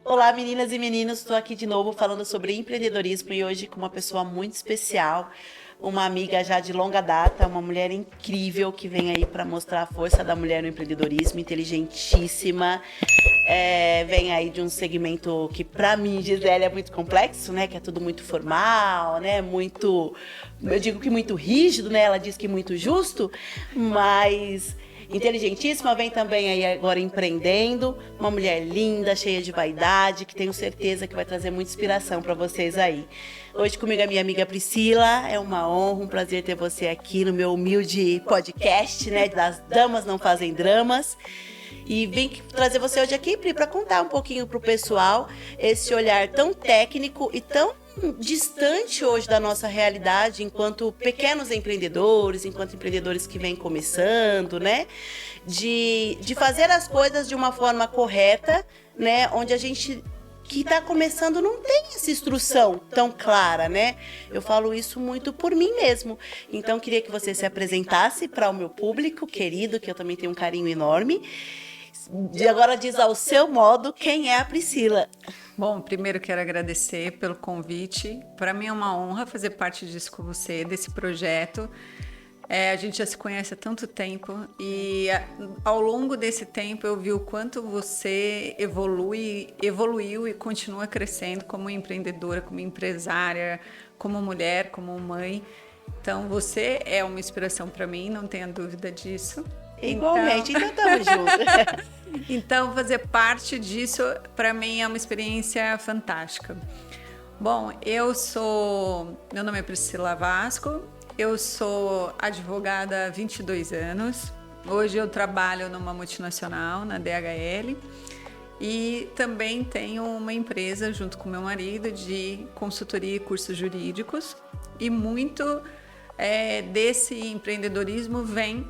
Olá, meninas e meninos, estou aqui de novo falando sobre empreendedorismo e hoje com uma pessoa muito especial, uma amiga já de longa data, uma mulher incrível que vem aí para mostrar a força da mulher no empreendedorismo, inteligentíssima, vem aí de um segmento que para mim, Gisele, é muito complexo, né? Que é tudo muito formal, né? Muito, eu digo que muito rígido, né? Ela diz que muito justo, mas inteligentíssima, vem também aí agora empreendendo, uma mulher linda, cheia de vaidade, que tenho certeza que vai trazer muita inspiração para vocês aí. Hoje comigo a minha amiga Priscila, é uma honra, um prazer ter você aqui no meu humilde podcast, né, das Damas Não Fazem Dramas. E vim trazer você hoje aqui, Pri, para contar um pouquinho pro pessoal esse olhar tão técnico e tão distante hoje da nossa realidade enquanto pequenos empreendedores, enquanto empreendedores que vêm começando, né? De fazer as coisas de uma forma correta, né? Onde a gente que está começando não tem essa instrução tão clara, né? Eu falo isso muito por mim mesmo. Então, queria que você se apresentasse para o meu público querido, que eu também tenho um carinho enorme. E agora diz ao seu modo quem é a Priscila. Bom, primeiro quero agradecer pelo convite. Para mim é uma honra fazer parte disso com você, desse projeto. A gente já se conhece há tanto tempo e ao longo desse tempo eu vi o quanto você evoluiu e continua crescendo como empreendedora, como empresária, como mulher, como mãe. Então você é uma inspiração para mim, não tenha dúvida disso. Igualmente, então estamos juntos. Então, fazer parte disso, para mim, é uma experiência fantástica. Bom, meu nome é Priscila Vasco, eu sou advogada há 22 anos. Hoje eu trabalho numa multinacional, na DHL, e também tenho uma empresa, junto com meu marido, de consultoria e cursos jurídicos. E muito desse empreendedorismo vem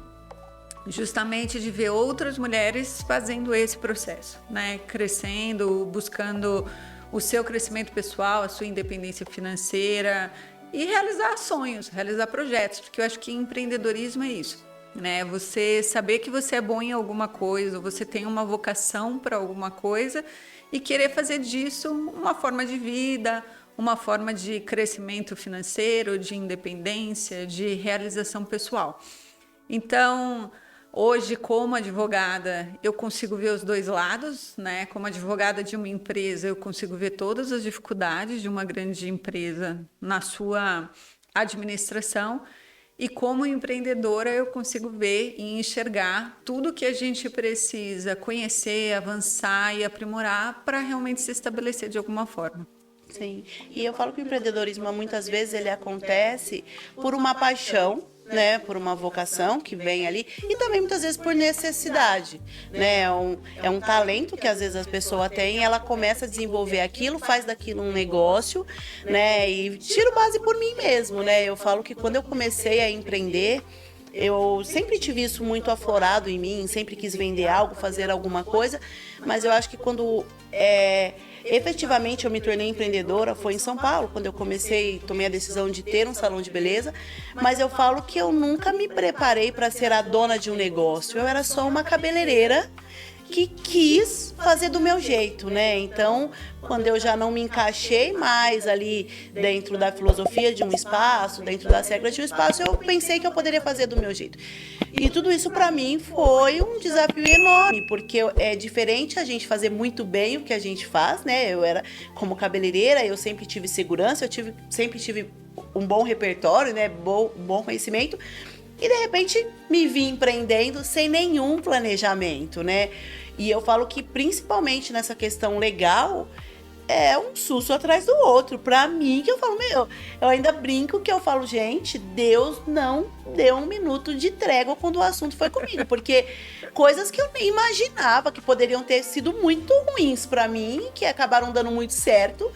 justamente de ver outras mulheres fazendo esse processo, né? Crescendo, buscando o seu crescimento pessoal, a sua independência financeira e realizar sonhos, realizar projetos, porque eu acho que empreendedorismo é isso, né? Você saber que você é bom em alguma coisa, ou você tem uma vocação para alguma coisa e querer fazer disso uma forma de vida, uma forma de crescimento financeiro, de independência, de realização pessoal. Então, hoje, como advogada, eu consigo ver os dois lados, né? Como advogada de uma empresa, eu consigo ver todas as dificuldades de uma grande empresa na sua administração. E como empreendedora, eu consigo ver e enxergar tudo que a gente precisa conhecer, avançar e aprimorar para realmente se estabelecer de alguma forma. Sim, e eu falo que o empreendedorismo, muitas vezes, ele acontece por uma paixão, né, por uma vocação que vem ali e também muitas vezes por necessidade, né, é um talento que às vezes a pessoa tem, ela começa a desenvolver aquilo, faz daquilo um negócio, né, e tiro base por mim mesmo, né, eu falo que quando eu comecei a empreender, eu sempre tive isso muito aflorado em mim, sempre quis vender algo, fazer alguma coisa, mas eu acho que quando efetivamente eu me tornei empreendedora foi em São Paulo, quando eu tomei a decisão de ter um salão de beleza, mas eu falo que eu nunca me preparei para ser a dona de um negócio, eu era só uma cabeleireira que quis fazer do meu jeito, né? Então, quando eu já não me encaixei mais ali dentro da filosofia de um espaço, dentro das regras de um espaço, eu pensei que eu poderia fazer do meu jeito. E tudo isso para mim foi um desafio enorme, porque é diferente a gente fazer muito bem o que a gente faz, né? Eu era como cabeleireira, eu sempre tive segurança, sempre tive um bom repertório, né? Bom conhecimento. E de repente me vi empreendendo sem nenhum planejamento, né? E eu falo que principalmente nessa questão legal é um susto atrás do outro. Pra mim, que eu falo, eu ainda brinco que eu falo, gente, Deus não deu um minuto de trégua quando o assunto foi comigo, porque coisas que eu nem imaginava que poderiam ter sido muito ruins pra mim, que acabaram dando muito certo,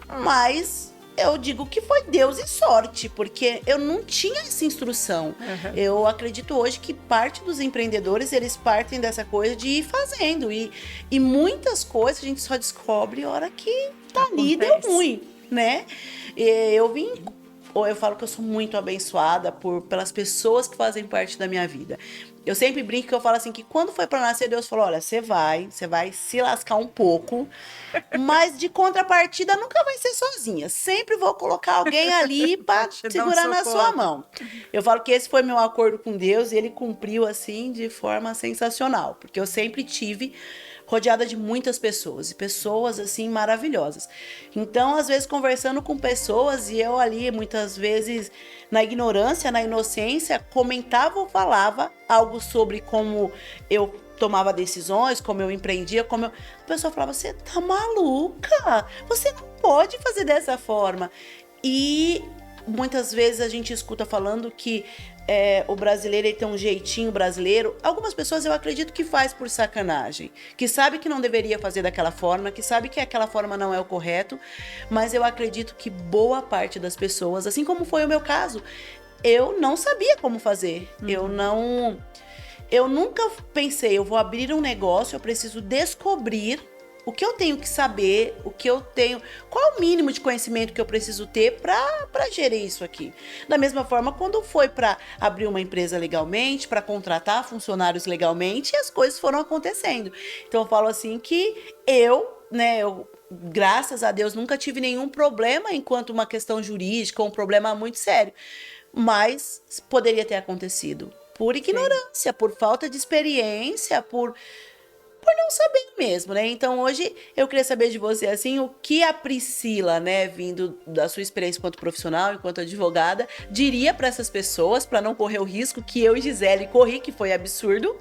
mas eu digo que foi Deus e sorte, porque eu não tinha essa instrução. Uhum. Eu acredito hoje que parte dos empreendedores, eles partem dessa coisa de ir fazendo. E muitas coisas a gente só descobre a hora que tá ali e deu ruim, né? Eu vim ou eu falo que eu sou muito abençoada pelas pessoas que fazem parte da minha vida. Eu sempre brinco que eu falo assim, que quando foi para nascer, Deus falou, olha, você vai se lascar um pouco, mas de contrapartida nunca vai ser sozinha. Sempre vou colocar alguém ali para segurar na sua mão. Eu falo que esse foi meu acordo com Deus e ele cumpriu assim de forma sensacional, porque eu sempre tive rodeada de muitas pessoas, e pessoas assim maravilhosas. Então, às vezes conversando com pessoas e eu ali muitas vezes na ignorância, na inocência, comentava ou falava algo sobre como eu tomava decisões, como eu empreendia, a pessoa falava, você tá maluca? Você não pode fazer dessa forma. E muitas vezes a gente escuta falando que o brasileiro ele tem um jeitinho brasileiro. Algumas pessoas eu acredito que faz por sacanagem, que sabe que não deveria fazer daquela forma, que sabe que aquela forma não é o correto, mas eu acredito que boa parte das pessoas, assim como foi o meu caso, eu não sabia como fazer. Eu nunca pensei, eu vou abrir um negócio, eu preciso descobrir o que eu tenho que saber, qual é o mínimo de conhecimento que eu preciso ter para gerir isso aqui. Da mesma forma, quando foi para abrir uma empresa legalmente, para contratar funcionários legalmente, as coisas foram acontecendo. Então eu falo assim que eu graças a Deus, nunca tive nenhum problema enquanto uma questão jurídica, um problema muito sério. Mas poderia ter acontecido por ignorância, por falta de experiência, por não saber mesmo, né? Então, hoje, eu queria saber de você, assim, o que a Priscila, né, vindo da sua experiência enquanto profissional, enquanto advogada, diria para essas pessoas, para não correr o risco que eu e Gisele corri, que foi absurdo.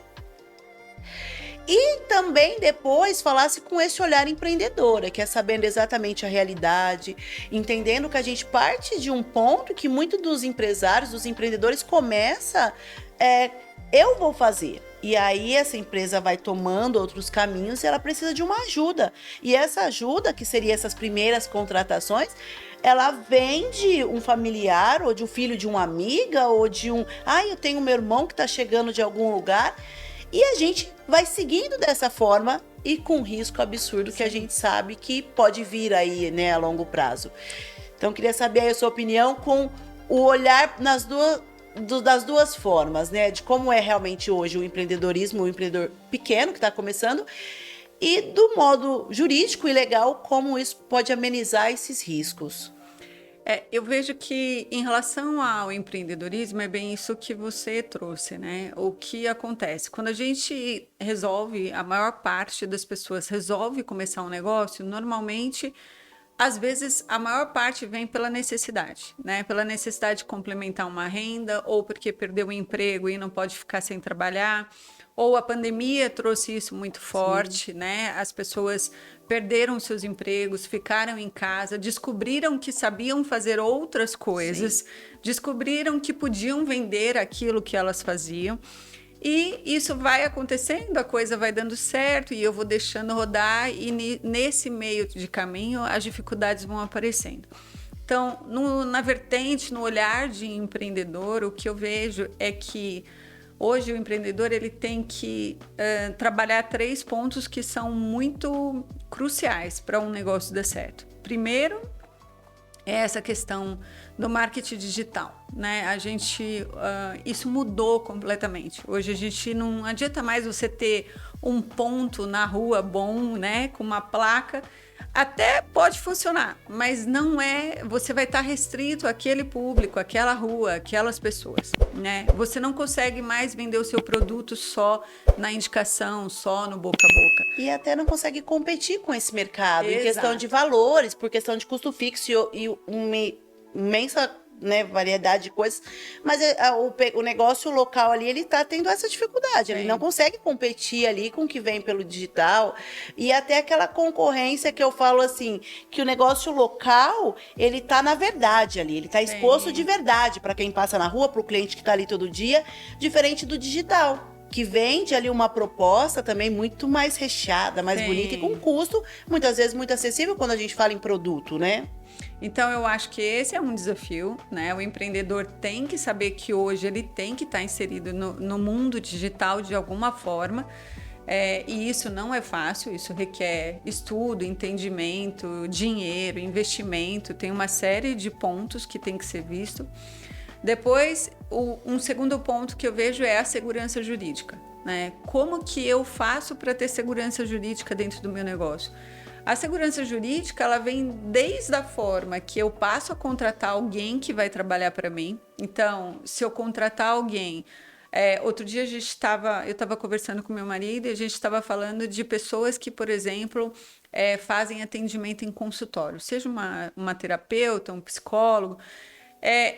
E também depois falasse com esse olhar empreendedora, que é sabendo exatamente a realidade, entendendo que a gente parte de um ponto que muitos dos empresários, dos empreendedores começa, eu vou fazer. E aí essa empresa vai tomando outros caminhos e ela precisa de uma ajuda. E essa ajuda, que seria essas primeiras contratações, ela vem de um familiar, ou de um filho de uma amiga, ou de eu tenho meu irmão que está chegando de algum lugar. E a gente vai seguindo dessa forma e com um risco absurdo que a gente sabe que pode vir aí, né, a longo prazo. Então, queria saber aí a sua opinião com o olhar das duas formas, né? De como é realmente hoje o empreendedorismo, o empreendedor pequeno que está começando, e do modo jurídico e legal, como isso pode amenizar esses riscos. Eu vejo que em relação ao empreendedorismo é bem isso que você trouxe, né? O que acontece? Quando a gente a maior parte das pessoas resolve começar um negócio, normalmente, às vezes, a maior parte vem pela necessidade, né? Pela necessidade de complementar uma renda, ou porque perdeu o emprego e não pode ficar sem trabalhar, ou a pandemia trouxe isso muito forte, né? As pessoas perderam seus empregos, ficaram em casa, descobriram que sabiam fazer outras coisas, descobriram que podiam vender aquilo que elas faziam. E isso vai acontecendo, a coisa vai dando certo e eu vou deixando rodar, e nesse meio de caminho as dificuldades vão aparecendo. Então, na vertente, no olhar de empreendedor, o que eu vejo é que hoje o empreendedor ele tem que trabalhar 3 pontos que são muito cruciais para um negócio dar certo. Primeiro, é essa questão do marketing digital, né? Isso mudou completamente. Hoje a gente não adianta mais você ter um ponto na rua bom, né? Com uma placa. Até pode funcionar, mas não é. Você vai estar restrito àquele público, àquela rua, aquelas pessoas, né? Você não consegue mais vender o seu produto só na indicação, só no boca a boca. E até não consegue competir com esse mercado. Exato. Em questão de valores, por questão de custo fixo e uma imensa, né, variedade de coisas, mas o negócio local ali, ele tá tendo essa dificuldade, ele não consegue competir ali com o que vem pelo digital, e até aquela concorrência que eu falo assim, que o negócio local, ele tá na verdade ali, ele tá exposto de verdade para quem passa na rua, para o cliente que tá ali todo dia, diferente do digital, que vende ali uma proposta também muito mais recheada, mais bonita e com custo, muitas vezes muito acessível quando a gente fala em produto, né? Então, eu acho que esse é um desafio, né? O empreendedor tem que saber que hoje ele tem que estar inserido no mundo digital de alguma forma. E isso não é fácil, isso requer estudo, entendimento, dinheiro, investimento, tem uma série de pontos que tem que ser visto. Depois, um segundo ponto que eu vejo é a segurança jurídica, né? Como que eu faço para ter segurança jurídica dentro do meu negócio? A segurança jurídica, ela vem desde a forma que eu passo a contratar alguém que vai trabalhar para mim. Então, se eu contratar alguém... outro dia eu estava conversando com meu marido e a gente estava falando de pessoas que, por exemplo, fazem atendimento em consultório, seja uma terapeuta, um psicólogo,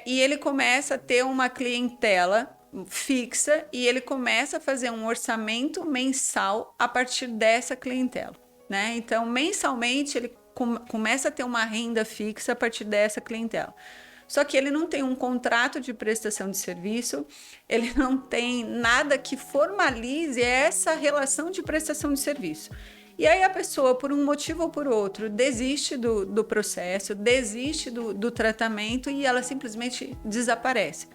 e ele começa a ter uma clientela fixa e ele começa a fazer um orçamento mensal a partir dessa clientela, né? Então, mensalmente, ele começa a ter uma renda fixa a partir dessa clientela. Só que ele não tem um contrato de prestação de serviço, ele não tem nada que formalize essa relação de prestação de serviço. E aí a pessoa, por um motivo ou por outro, desiste do processo, desiste do tratamento e ela simplesmente desaparece.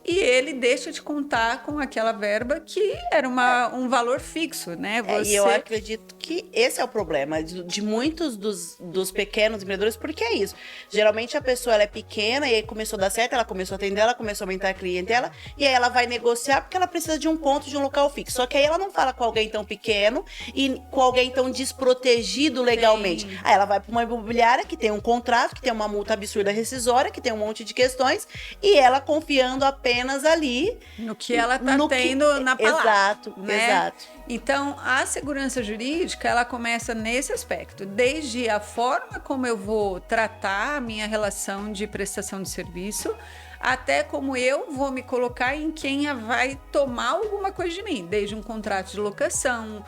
E ele deixa de contar com aquela verba que era um valor fixo, né? E eu acredito que esse é o problema de muitos dos pequenos empreendedores, porque é isso. Geralmente a pessoa ela é pequena e aí começou a dar certo, ela começou a atender, ela começou a aumentar a clientela e aí ela vai negociar porque ela precisa de um ponto, de um local fixo. Só que aí ela não fala com alguém tão pequeno e com alguém tão desprotegido legalmente. Sim. Aí ela vai para uma imobiliária que tem um contrato, que tem uma multa absurda rescisória, que tem um monte de questões e ela confiando apenas ali no que ela está tendo na palavra. Né? Exato. Então, a segurança jurídica, ela começa nesse aspecto, desde a forma como eu vou tratar a minha relação de prestação de serviço, até como eu vou me colocar em quem vai tomar alguma coisa de mim, desde um contrato de locação,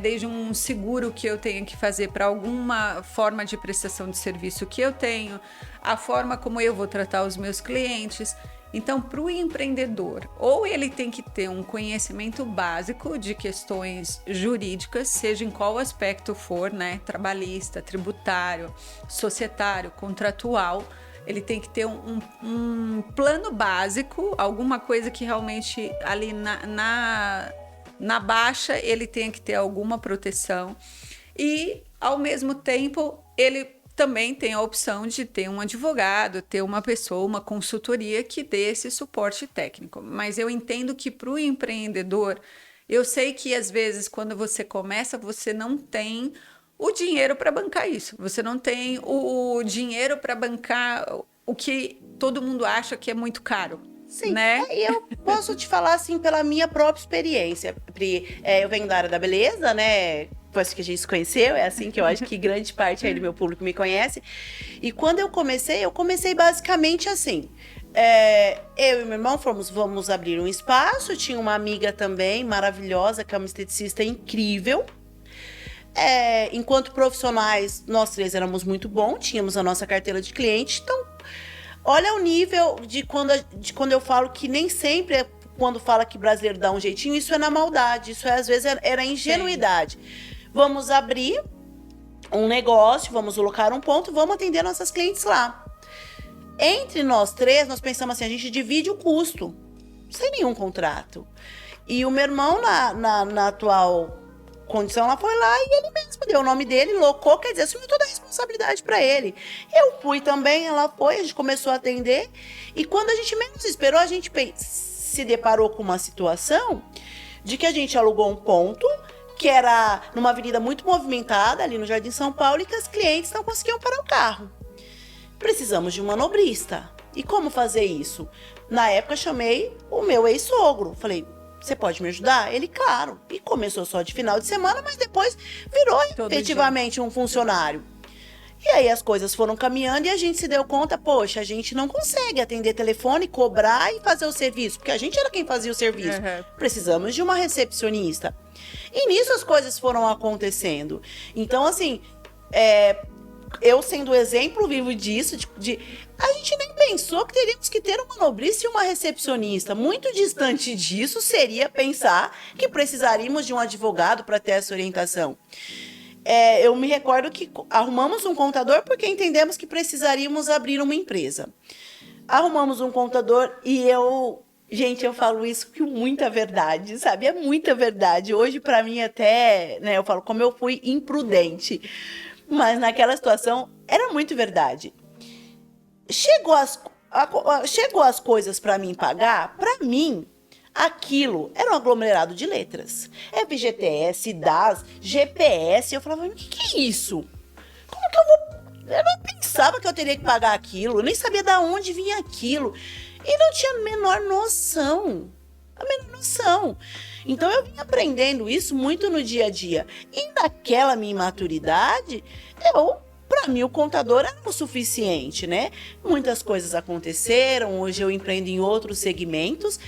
desde um seguro que eu tenho que fazer para alguma forma de prestação de serviço que eu tenho, a forma como eu vou tratar os meus clientes. Então, para o empreendedor, ou ele tem que ter um conhecimento básico de questões jurídicas, seja em qual aspecto for, né? Trabalhista, tributário, societário, contratual. Ele tem que ter um plano básico, alguma coisa que realmente ali na baixa ele tenha que ter alguma proteção. E, ao mesmo tempo, ele também tem a opção de ter um advogado, ter uma pessoa, uma consultoria que dê esse suporte técnico. Mas eu entendo que para o empreendedor, eu sei que às vezes quando você começa, você não tem o dinheiro para bancar isso. Você não tem o dinheiro para bancar o que todo mundo acha que é muito caro. Sim, né? E eu posso te falar assim pela minha própria experiência. Pri, eu venho da área da beleza, né? Depois que a gente se conheceu, é assim que eu acho que grande parte aí do meu público me conhece. E quando eu comecei basicamente assim. Eu e meu irmão vamos abrir um espaço. Tinha uma amiga também maravilhosa, que é uma esteticista incrível. Enquanto profissionais, nós três éramos muito bons, tínhamos a nossa carteira de cliente. Então, olha o nível de quando eu falo que nem sempre quando fala que brasileiro dá um jeitinho, isso é na maldade, isso às vezes era ingenuidade. Sim. Vamos abrir um negócio, vamos colocar um ponto, vamos atender nossas clientes lá. Entre nós três, nós pensamos assim, a gente divide o custo, sem nenhum contrato. E o meu irmão, na atual condição, ela foi lá e ele mesmo deu o nome dele, locou, quer dizer, assumiu toda a responsabilidade para ele. Eu fui também, ela foi, a gente começou a atender. E quando a gente menos esperou, a gente se deparou com uma situação de que a gente alugou um ponto que era numa avenida muito movimentada, ali no Jardim São Paulo, e que as clientes não conseguiam parar o carro. Precisamos de um manobrista. E como fazer isso? Na época, chamei o meu ex-sogro. Falei, você pode me ajudar? Ele, claro. E começou só de final de semana, mas depois virou efetivamente um funcionário. E aí as coisas foram caminhando e a gente se deu conta, poxa, a gente não consegue atender telefone, cobrar e fazer o serviço, porque a gente era quem fazia o serviço. Uhum. Precisamos de uma recepcionista. E nisso as coisas foram acontecendo. Então, assim, eu sendo o exemplo vivo disso, a gente nem pensou que teríamos que ter um manobrista e uma recepcionista. Muito distante disso seria pensar que precisaríamos de um advogado para ter essa orientação. Eu me recordo que arrumamos um contador porque entendemos que precisaríamos abrir uma empresa. Arrumamos um contador e eu Gente, eu falo isso com muita verdade, sabe? É muita verdade. Hoje, pra mim, até, né, eu falo como eu fui imprudente. Mas naquela situação, era muito verdade. Chegou as coisas pra mim pagar, pra mim, aquilo era um aglomerado de letras. FGTS, DAS, GPS. Eu falava, o que é isso? Como que eu vou... Eu não pensava que eu teria que pagar aquilo, eu nem sabia de onde vinha aquilo. E não tinha a menor noção. A menor noção. Então eu vim aprendendo isso muito no dia a dia. E naquela minha imaturidade, para mim, o contador era o suficiente, né? Muitas coisas aconteceram, hoje eu empreendo em outros segmentos,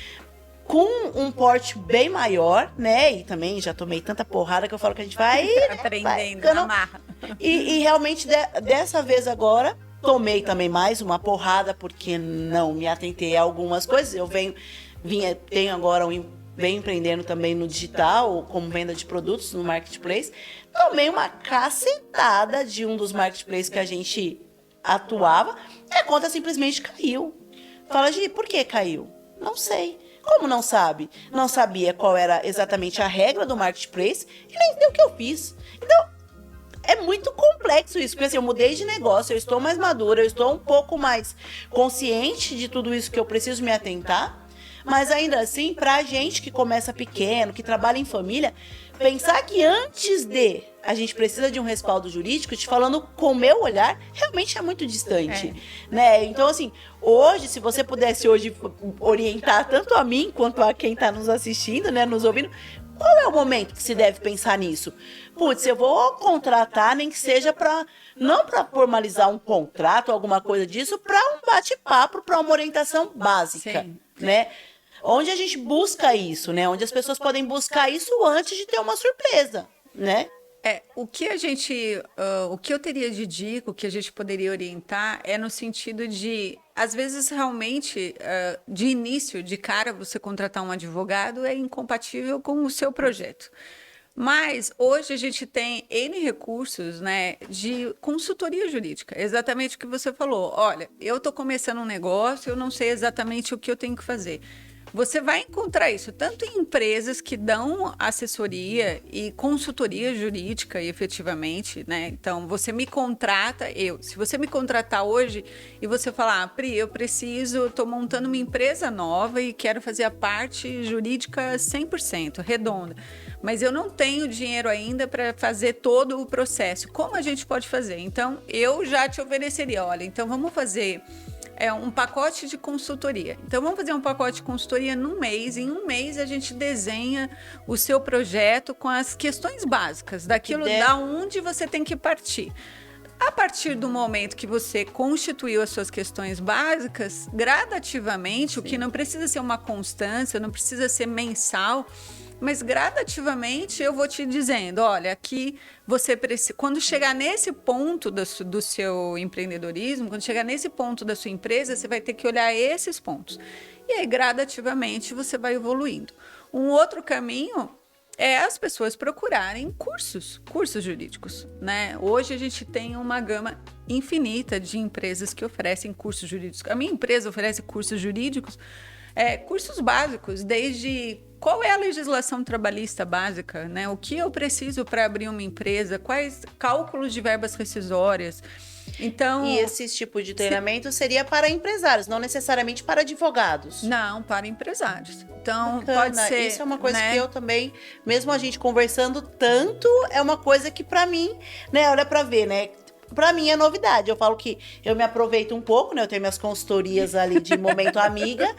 com um porte bem maior, né? E também já tomei tanta porrada que eu falo que a gente vai... Aprendendo, vai, na marra. E realmente, dessa vez agora, tomei também mais uma porrada, porque não me atentei a algumas coisas. Eu tenho agora venho empreendendo também no digital, como venda de produtos no marketplace. Tomei uma cacetada de um dos marketplaces que a gente atuava, e a conta simplesmente caiu. Fala, Gi, por que caiu? Não sei. Como não sabe? Não sabia qual era exatamente a regra do marketplace e nem sei o que eu fiz. Então, é muito complexo isso, porque assim, eu mudei de negócio, eu estou mais madura, eu estou um pouco mais consciente de tudo isso que eu preciso me atentar, mas ainda assim, pra gente que começa pequeno, que trabalha em família, pensar que antes a gente precisa de um respaldo jurídico, te falando com o meu olhar, realmente é muito distante, né? Então, assim, hoje, se você pudesse hoje orientar tanto a mim quanto a quem está nos assistindo, né, nos ouvindo, qual é o momento que se deve pensar nisso? Putz, eu vou contratar, nem que seja não para formalizar um contrato, alguma coisa disso, para um bate-papo, para uma orientação básica, Sim. né? Onde a gente busca isso, né? Onde as pessoas podem buscar isso antes de ter uma surpresa, né? O que o que eu teria de dica, o que a gente poderia orientar é no sentido de, às vezes, realmente, de início, de cara, você contratar um advogado é incompatível com o seu projeto. Mas hoje a gente tem N recursos, né, de consultoria jurídica, exatamente o que você falou. Olha, eu estou começando um negócio, eu não sei exatamente o que eu tenho que fazer. Você vai encontrar isso tanto em empresas que dão assessoria e consultoria jurídica, efetivamente, né? Então, você me contrata, se você me contratar hoje e você falar, Pri, estou montando uma empresa nova e quero fazer a parte jurídica 100%, redonda, mas eu não tenho dinheiro ainda para fazer todo o processo. Como a gente pode fazer? Então, eu já te ofereceria, olha, então vamos fazer... um pacote de consultoria. Então, vamos fazer um pacote de consultoria num mês. Em um mês, a gente desenha o seu projeto com as questões básicas, daquilo da onde você tem que partir. A partir do momento que você constituiu as suas questões básicas, gradativamente, o que não precisa ser uma constância, não precisa ser mensal, mas gradativamente eu vou te dizendo, olha, aqui você precisa, quando chegar nesse ponto do seu empreendedorismo, quando chegar nesse ponto da sua empresa, você vai ter que olhar esses pontos. E aí, gradativamente, você vai evoluindo. Um outro caminho é as pessoas procurarem cursos jurídicos, né? Hoje a gente tem uma gama infinita de empresas que oferecem cursos jurídicos. A minha empresa oferece cursos jurídicos, cursos básicos, desde qual é a legislação trabalhista básica, né? O que eu preciso para abrir uma empresa, quais cálculos de verbas rescisórias. Então, e esse tipo de treinamento seria para empresários, não necessariamente para advogados. Não, para empresários. Então, bacana. Pode ser... Isso é uma coisa, né? que eu também, mesmo a gente conversando tanto, é uma coisa que para mim, né, olha para ver, né? Para mim é novidade. Eu falo que eu me aproveito um pouco, né? Eu tenho minhas consultorias ali de momento amiga,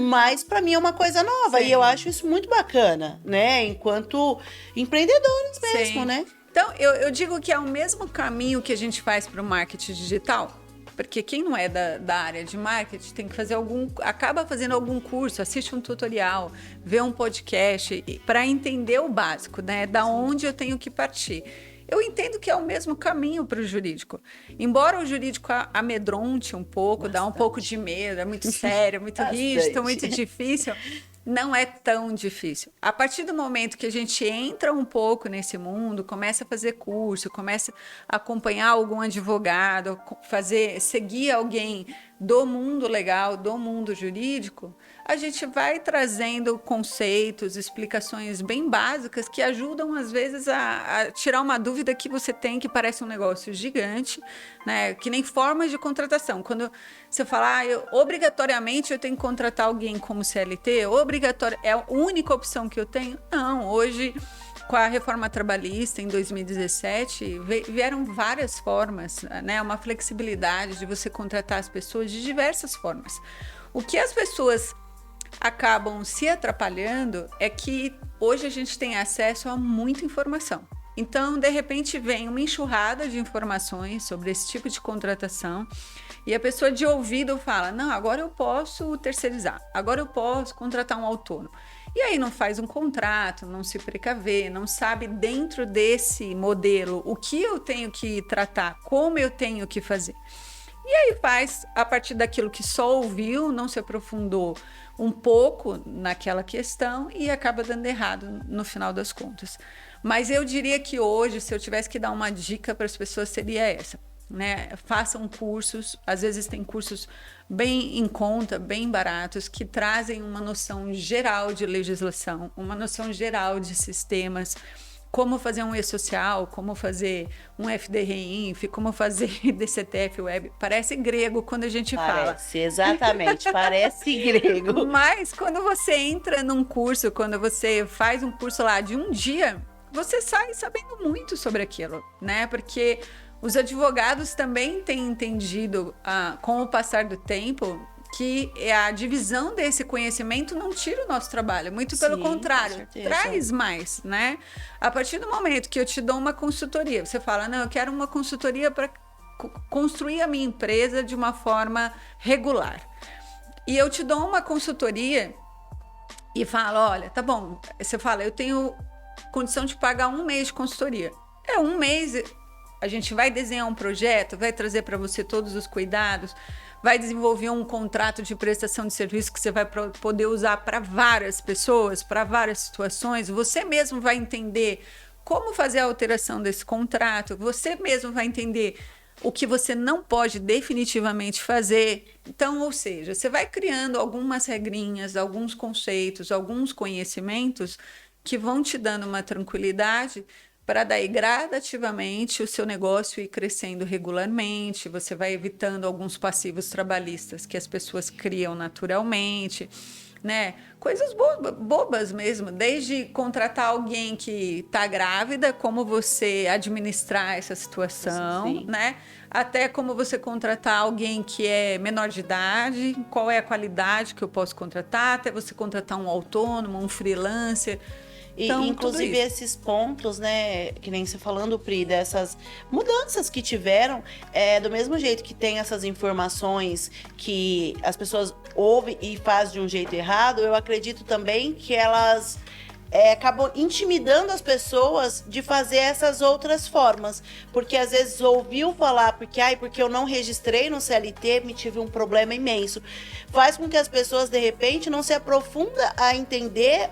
mas para mim é uma coisa nova. Sim. E eu acho isso muito bacana, né? Enquanto empreendedores mesmo, Sim. né? Então, eu digo que é o mesmo caminho que a gente faz para o marketing digital, porque quem não é da área de marketing tem que fazer acaba fazendo algum curso, assiste um tutorial, vê um podcast para entender o básico, né? Da onde eu tenho que partir. Eu entendo que é o mesmo caminho para o jurídico. Embora o jurídico amedronte um pouco, dá um pouco de medo, é muito sério, muito rígido, muito difícil, não é tão difícil. A partir do momento que a gente entra um pouco nesse mundo, começa a fazer curso, começa a acompanhar algum advogado, seguir alguém do mundo legal, do mundo jurídico, a gente vai trazendo conceitos, explicações bem básicas que ajudam, às vezes, a tirar uma dúvida que você tem, que parece um negócio gigante, né? Que nem formas de contratação. Quando você fala, obrigatoriamente eu tenho que contratar alguém como CLT, é a única opção que eu tenho? Não, hoje, com a reforma trabalhista em 2017, vieram várias formas, né? Uma flexibilidade de você contratar as pessoas de diversas formas. O que as pessoas acabam se atrapalhando é que hoje a gente tem acesso a muita informação. Então, de repente, vem uma enxurrada de informações sobre esse tipo de contratação e a pessoa de ouvido fala, não, agora eu posso terceirizar, agora eu posso contratar um autônomo. E aí não faz um contrato, não se precaver, não sabe dentro desse modelo o que eu tenho que tratar, como eu tenho que fazer. E aí faz, a partir daquilo que só ouviu, não se aprofundou um pouco naquela questão e acaba dando errado no final das contas. Mas eu diria que hoje, se eu tivesse que dar uma dica para as pessoas, seria essa, né? Façam cursos, às vezes tem cursos bem em conta, bem baratos, que trazem uma noção geral de legislação, uma noção geral de sistemas, como fazer um e-social, como fazer um FDRINF, como fazer DCTF Web. Parece grego quando a gente fala. Parece, exatamente, parece grego. Mas quando você entra num curso, quando você faz um curso lá de um dia, você sai sabendo muito sobre aquilo, né? Porque os advogados também têm entendido, com o passar do tempo, que a divisão desse conhecimento não tira o nosso trabalho, muito pelo contrário, traz mais, né? A partir do momento que eu te dou uma consultoria, você fala, não, eu quero uma consultoria para construir a minha empresa de uma forma regular. E eu te dou uma consultoria e falo, olha, tá bom, você fala, eu tenho condição de pagar 1 mês de consultoria. É 1 mês, a gente vai desenhar um projeto, vai trazer para você todos os cuidados, vai desenvolver um contrato de prestação de serviço que você vai poder usar para várias pessoas, para várias situações. Você mesmo vai entender como fazer a alteração desse contrato, você mesmo vai entender o que você não pode definitivamente fazer. Então, ou seja, você vai criando algumas regrinhas, alguns conceitos, alguns conhecimentos que vão te dando uma tranquilidade para daí gradativamente o seu negócio ir crescendo regularmente, você vai evitando alguns passivos trabalhistas que as pessoas criam naturalmente, né? Coisas bobas mesmo, desde contratar alguém que está grávida, como você administrar essa situação, Sim. né? Até como você contratar alguém que é menor de idade, qual é a qualidade que eu posso contratar, até você contratar um autônomo, um freelancer. E, Então, inclusive, esses pontos, né, que nem você falando, Pri, dessas mudanças que tiveram, do mesmo jeito que tem essas informações que as pessoas ouvem e fazem de um jeito errado, eu acredito também que elas acabam intimidando as pessoas de fazer essas outras formas. Porque às vezes ouviu falar, porque eu não registrei no CLT, me tive um problema imenso. Faz com que as pessoas, de repente, não se aprofundem a entender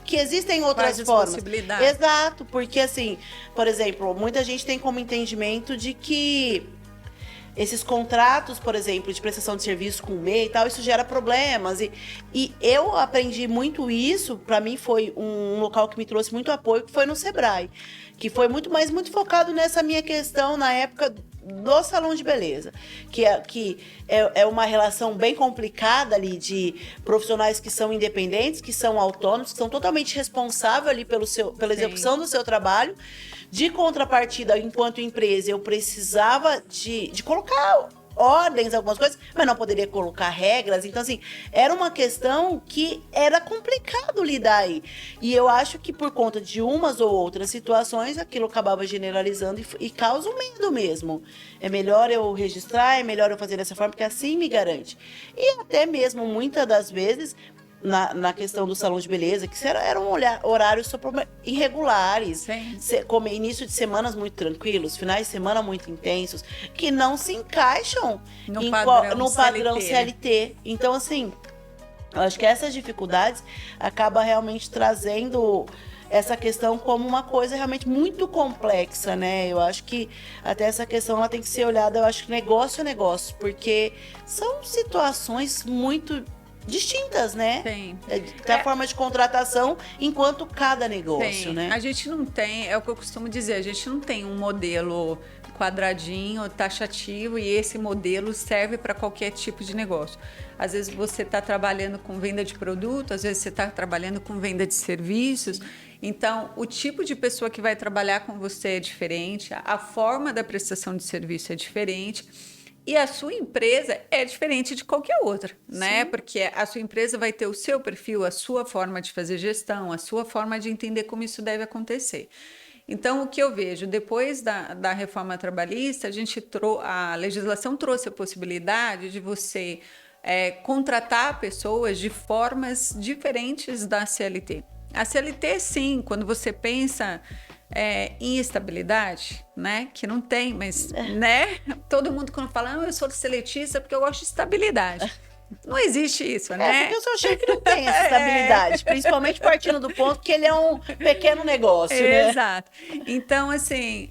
que existem outras formas. Exato, porque assim, por exemplo, muita gente tem como entendimento de que esses contratos, por exemplo, de prestação de serviço com o MEI e tal, isso gera problemas. E eu aprendi muito isso, para mim foi um local que me trouxe muito apoio, que foi no Sebrae, que foi muito focado nessa minha questão na época do salão de beleza, que é uma relação bem complicada ali de profissionais que são independentes, que são autônomos, que são totalmente responsáveis ali pela execução do seu trabalho. De contrapartida, enquanto empresa, eu precisava de colocar ordens, algumas coisas, mas não poderia colocar regras. Então, assim, era uma questão que era complicado lidar aí. E eu acho que por conta de umas ou outras situações, aquilo acabava generalizando e causa um medo mesmo. É melhor eu registrar, é melhor eu fazer dessa forma, porque assim me garante. E até mesmo, muitas das vezes, na questão do salão de beleza, que eram horários irregulares, como início de semanas muito tranquilos, finais de semana muito intensos, que não se encaixam no padrão CLT. Então, assim, eu acho que essas dificuldades acabam realmente trazendo essa questão como uma coisa realmente muito complexa, né? Eu acho que até essa questão ela tem que ser olhada, eu acho que negócio é negócio, porque são situações muito distintas, né? Tem. Tem a forma de contratação enquanto cada negócio, Tem. né? A gente não tem, é o que eu costumo dizer, a gente não tem um modelo quadradinho, taxativo, e esse modelo serve para qualquer tipo de negócio. Às vezes você está trabalhando com venda de produto, às vezes você está trabalhando com venda de serviços. Então, o tipo de pessoa que vai trabalhar com você é diferente, a forma da prestação de serviço é diferente. E a sua empresa é diferente de qualquer outra, né? Sim. Porque a sua empresa vai ter o seu perfil, a sua forma de fazer gestão, a sua forma de entender como isso deve acontecer. Então, o que eu vejo, depois da reforma trabalhista, a legislação trouxe a possibilidade de você contratar pessoas de formas diferentes da CLT. A CLT, sim, quando você pensa em estabilidade, né? Que não tem, mas, né? Todo mundo quando fala, eu sou seletista porque eu gosto de estabilidade. Não existe isso, né? Porque o seu chefe não tem essa estabilidade, principalmente partindo do ponto que ele é um pequeno negócio, né? Exato. Então, assim,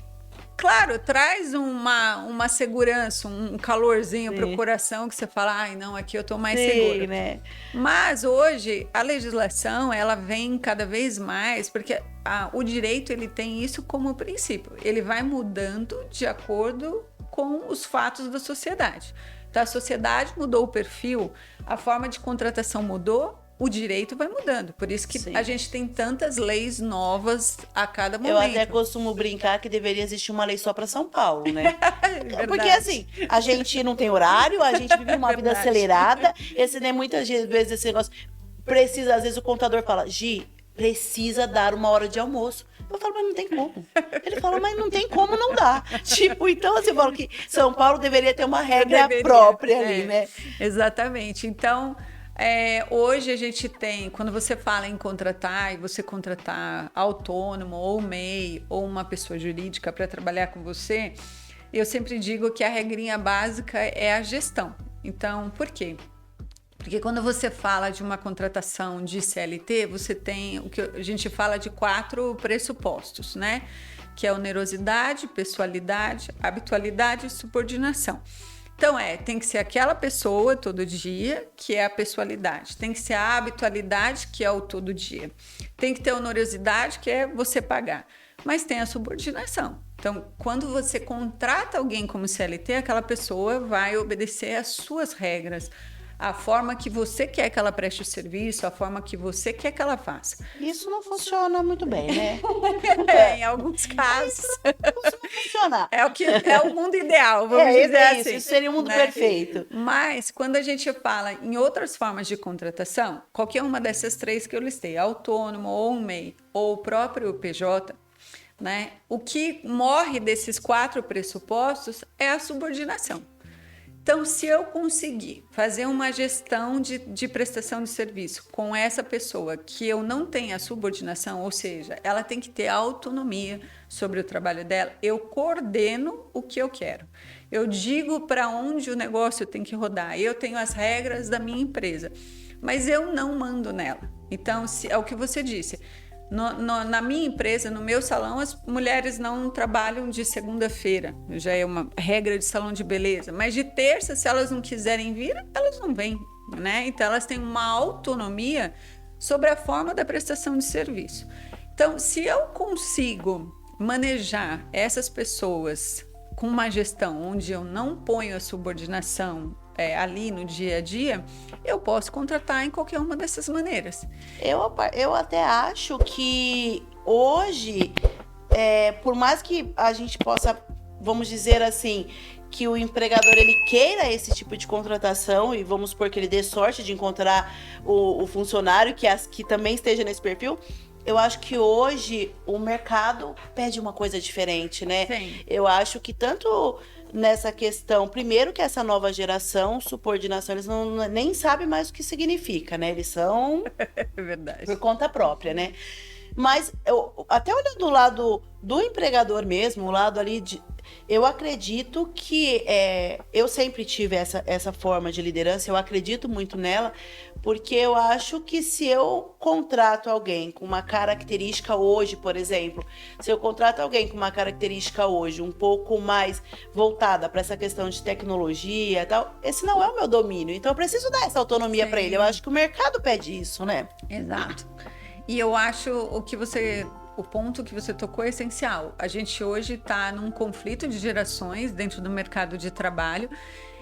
claro, traz uma segurança, um calorzinho para o coração que você fala, ai, não, aqui eu tô mais seguro. Né? Mas hoje a legislação, ela vem cada vez mais, porque o direito ele tem isso como princípio. Ele vai mudando de acordo com os fatos da sociedade. Então, a sociedade mudou o perfil, a forma de contratação mudou, o direito vai mudando. Por isso que a gente tem tantas leis novas a cada momento. Eu até costumo brincar que deveria existir uma lei só para São Paulo, né? Porque assim, a gente não tem horário, a gente vive uma vida acelerada. Muitas vezes esse negócio precisa, às vezes o contador fala, Gi, precisa dar uma hora de almoço. Eu falo, mas não tem como. Ele fala, mas não tem como, não dá. Tipo, então assim, eu falo que São Paulo deveria ter uma regra própria ali, né? Exatamente. Então, hoje a gente tem, quando você fala em contratar, e você contratar autônomo, ou MEI, ou uma pessoa jurídica para trabalhar com você, eu sempre digo que a regrinha básica é a gestão. Então, por quê? Porque quando você fala de uma contratação de CLT, você tem o que a gente fala de 4 pressupostos, né? Que é onerosidade, pessoalidade, habitualidade e subordinação. Então, tem que ser aquela pessoa todo dia, que é a pessoalidade. Tem que ser a habitualidade, que é o todo dia. Tem que ter a onerosidade, que é você pagar. Mas tem a subordinação. Então, quando você contrata alguém como CLT, aquela pessoa vai obedecer às suas regras, a forma que você quer que ela preste o serviço, a forma que você quer que ela faça. Isso não funciona muito bem, né? Em alguns casos. Isso não costuma funcionar. É o mundo ideal, vamos dizer assim. Isso seria o mundo perfeito. Mas, quando a gente fala em outras formas de contratação, qualquer uma dessas 3 que eu listei, autônomo, ou um MEI, ou o próprio PJ, né? O que morre desses 4 pressupostos é a subordinação. Então, se eu conseguir fazer uma gestão de prestação de serviço com essa pessoa que eu não tenho a subordinação, ou seja, ela tem que ter autonomia sobre o trabalho dela, eu coordeno o que eu quero. Eu digo para onde o negócio tem que rodar, eu tenho as regras da minha empresa, mas eu não mando nela. Então, é o que você disse. Na minha empresa, no meu salão, as mulheres não trabalham de segunda-feira, já é uma regra de salão de beleza, mas de terça, se elas não quiserem vir, elas não vêm, né? Então, elas têm uma autonomia sobre a forma da prestação de serviço. Então, se eu consigo manejar essas pessoas com uma gestão onde eu não ponho a subordinação ali no dia a dia, eu posso contratar em qualquer uma dessas maneiras. Eu até acho que hoje, por mais que a gente possa, vamos dizer assim, que o empregador ele queira esse tipo de contratação, e vamos supor que ele dê sorte de encontrar o funcionário que também esteja nesse perfil, eu acho que hoje o mercado pede uma coisa diferente, né? Sim. Eu acho que tanto nessa questão, primeiro que essa nova geração, subordinação, eles nem sabem mais o que significa, né? Eles são É verdade. por conta própria, né? Mas até olhando do lado do empregador mesmo, o lado ali de... Eu acredito que eu sempre tive essa forma de liderança, eu acredito muito nela, porque eu acho que se eu contrato alguém com uma característica hoje, por exemplo, se eu contrato alguém com uma característica hoje um pouco mais voltada para essa questão de tecnologia e tal, esse não é o meu domínio. Então eu preciso dar essa autonomia para ele. Eu acho que o mercado pede isso, né? Exato. E eu acho o ponto que você tocou é essencial. A gente hoje está num conflito de gerações dentro do mercado de trabalho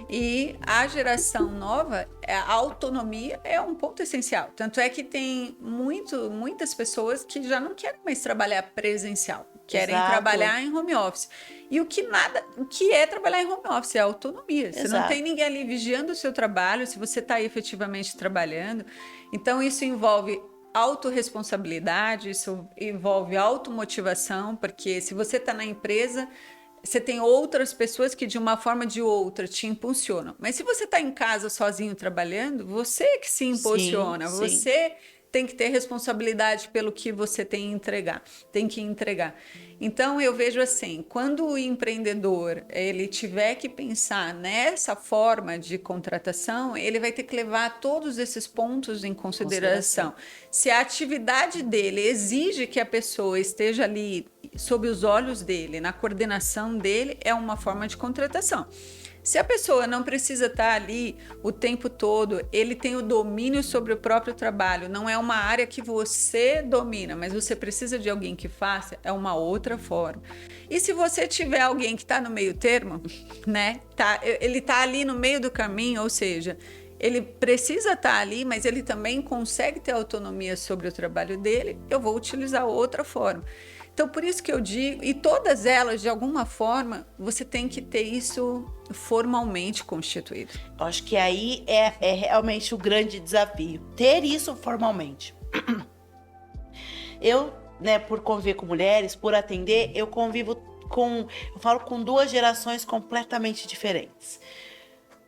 e a geração nova, a autonomia é um ponto essencial. Tanto é que tem muitas pessoas que já não querem mais trabalhar presencial, querem trabalhar em home office. E o que é trabalhar em home office? É autonomia. Você não tem ninguém ali vigiando o seu trabalho, se você está efetivamente trabalhando. Então, isso envolve autorresponsabilidade, isso envolve automotivação, porque se você está na empresa, você tem outras pessoas que de uma forma ou de outra te impulsionam. Mas se você está em casa sozinho trabalhando, você que se impulsiona, você tem que ter responsabilidade pelo que você tem que entregar. Então eu vejo assim, quando o empreendedor ele tiver que pensar nessa forma de contratação, ele vai ter que levar todos esses pontos em consideração. Se a atividade dele exige que a pessoa esteja ali sob os olhos dele, na coordenação dele, é uma forma de contratação. Se a pessoa não precisa estar ali o tempo todo, ele tem o domínio sobre o próprio trabalho, não é uma área que você domina, mas você precisa de alguém que faça, é uma outra forma. E se você tiver alguém que está no meio termo, né? Ele está ali no meio do caminho, ou seja, ele precisa estar ali, mas ele também consegue ter autonomia sobre o trabalho dele, eu vou utilizar outra forma. Então, por isso que eu digo, e todas elas, de alguma forma, você tem que ter isso formalmente constituído. Eu acho que aí é realmente o grande desafio, ter isso formalmente. Eu, né, por conviver com mulheres, por atender, eu falo com duas gerações completamente diferentes.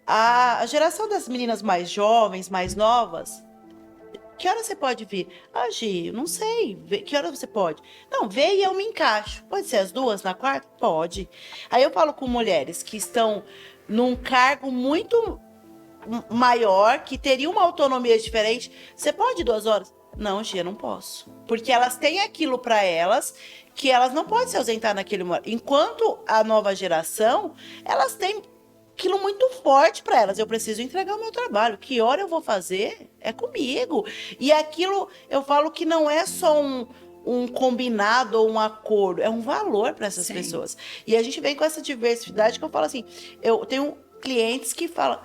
A geração das meninas mais jovens, mais novas, que hora você pode vir? Ah, Gi, não sei. Que hora você pode? Não, vê e eu me encaixo. Pode ser as duas na quarta? Pode. Aí eu falo com mulheres que estão num cargo muito maior, que teriam uma autonomia diferente. Você pode 2 horas? Não, Gi, eu não posso. Porque elas têm aquilo para elas que elas não podem se ausentar naquele momento. Enquanto a nova geração, elas têm aquilo muito forte para elas. Eu preciso entregar o meu trabalho. Que hora eu vou fazer? É comigo. E aquilo, eu falo que não é só um combinado ou um acordo, é um valor para essas pessoas. E a gente vem com essa diversidade que eu falo assim, eu tenho clientes que falam,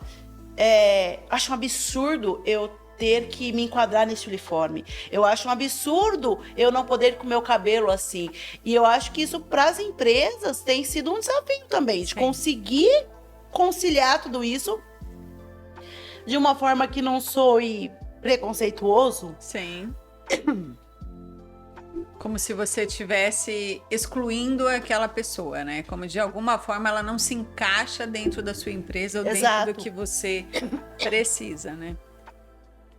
acho um absurdo eu ter que me enquadrar nesse uniforme. Eu acho um absurdo eu não poder ir com o meu cabelo assim. E eu acho que isso para as empresas tem sido um desafio também, de conseguir conciliar tudo isso de uma forma que não soe preconceituoso. Sim. Como se você estivesse excluindo aquela pessoa, né? Como de alguma forma ela não se encaixa dentro da sua empresa ou dentro do que você precisa, né?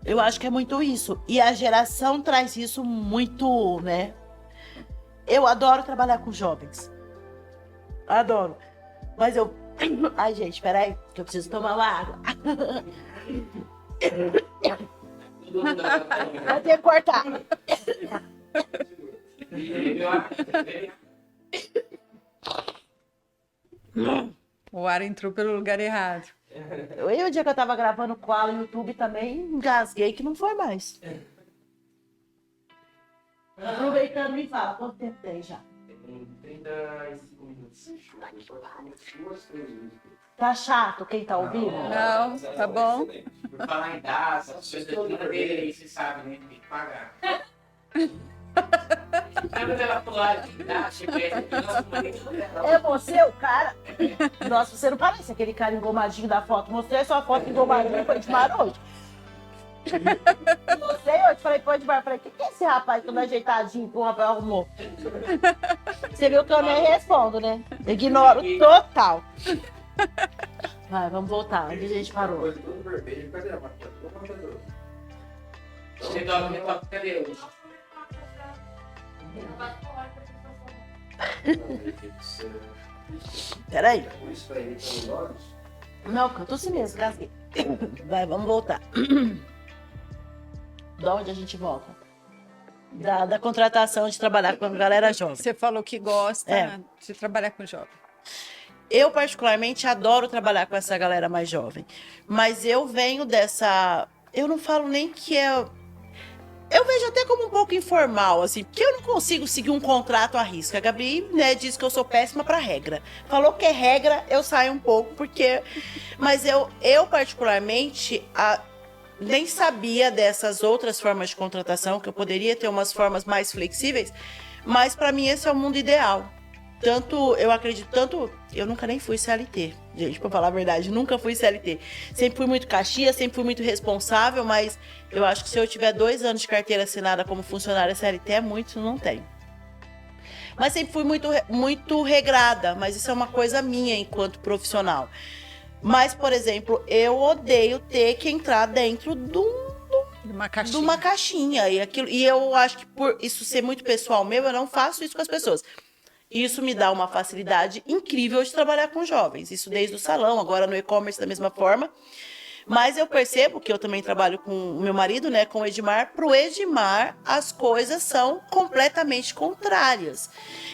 Eu acho que é muito isso. E a geração traz isso muito, né? Eu adoro trabalhar com jovens. Adoro. Mas eu... Ai, gente, peraí, que eu preciso tomar uma água. Vou ter que cortar. O ar entrou pelo lugar errado. E o dia que eu tava gravando com ela no YouTube também, engasguei que não foi mais. Aproveitando, me fala, quanto tempo tem já? Tem 35 minutos. Tá chato quem tá ouvindo? Não, tá bom. Por falar em dados, as coisas da vida dele aí, você sabe, né? Tem que pagar. Lembra dela pular de dados, É você o cara? Nossa, você não parece aquele cara engomadinho da foto. Mostrei sua foto engomadinha, foi de maroto. Você hoje, falei, pô, Edmar, falei, o que é esse rapaz todo ajeitadinho que o Rafael arrumou? Você viu que eu nem respondo, né? Ignoro total. Vai, vamos voltar, onde a gente parou? Retoque, cadê hoje? Peraí. Não, que eu tô assim mesmo, casguei. Vai, vamos voltar. Da onde a gente volta? Da contratação de trabalhar com a galera jovem. Você falou que gosta de trabalhar com jovem. Eu, particularmente, adoro trabalhar com essa galera mais jovem. Mas eu venho dessa... Eu não falo nem que é... Eu vejo até como um pouco informal, assim, porque eu não consigo seguir um contrato à risca. A Gabi, né, diz que eu sou péssima para regra. Falou que é regra, eu saio um pouco, porque... Mas eu particularmente, nem sabia dessas outras formas de contratação, que eu poderia ter umas formas mais flexíveis, mas para mim esse é o mundo ideal. Eu acredito, eu nunca nem fui CLT, gente, pra falar a verdade, nunca fui CLT. Sempre fui muito caxias, sempre fui muito responsável, mas eu acho que se eu tiver 2 anos de carteira assinada como funcionária CLT, é muito, não tenho. Mas sempre fui muito regrada, mas isso é uma coisa minha enquanto profissional. Mas, por exemplo, eu odeio ter que entrar dentro de uma caixinha. E eu acho que por isso ser muito pessoal meu, eu não faço isso com as pessoas. Isso me dá uma facilidade incrível de trabalhar com jovens. Isso desde o salão, agora no e-commerce da mesma forma. Mas eu percebo que eu também trabalho com o meu marido, né, com o Edmar. Para o Edmar, as coisas são completamente contrárias.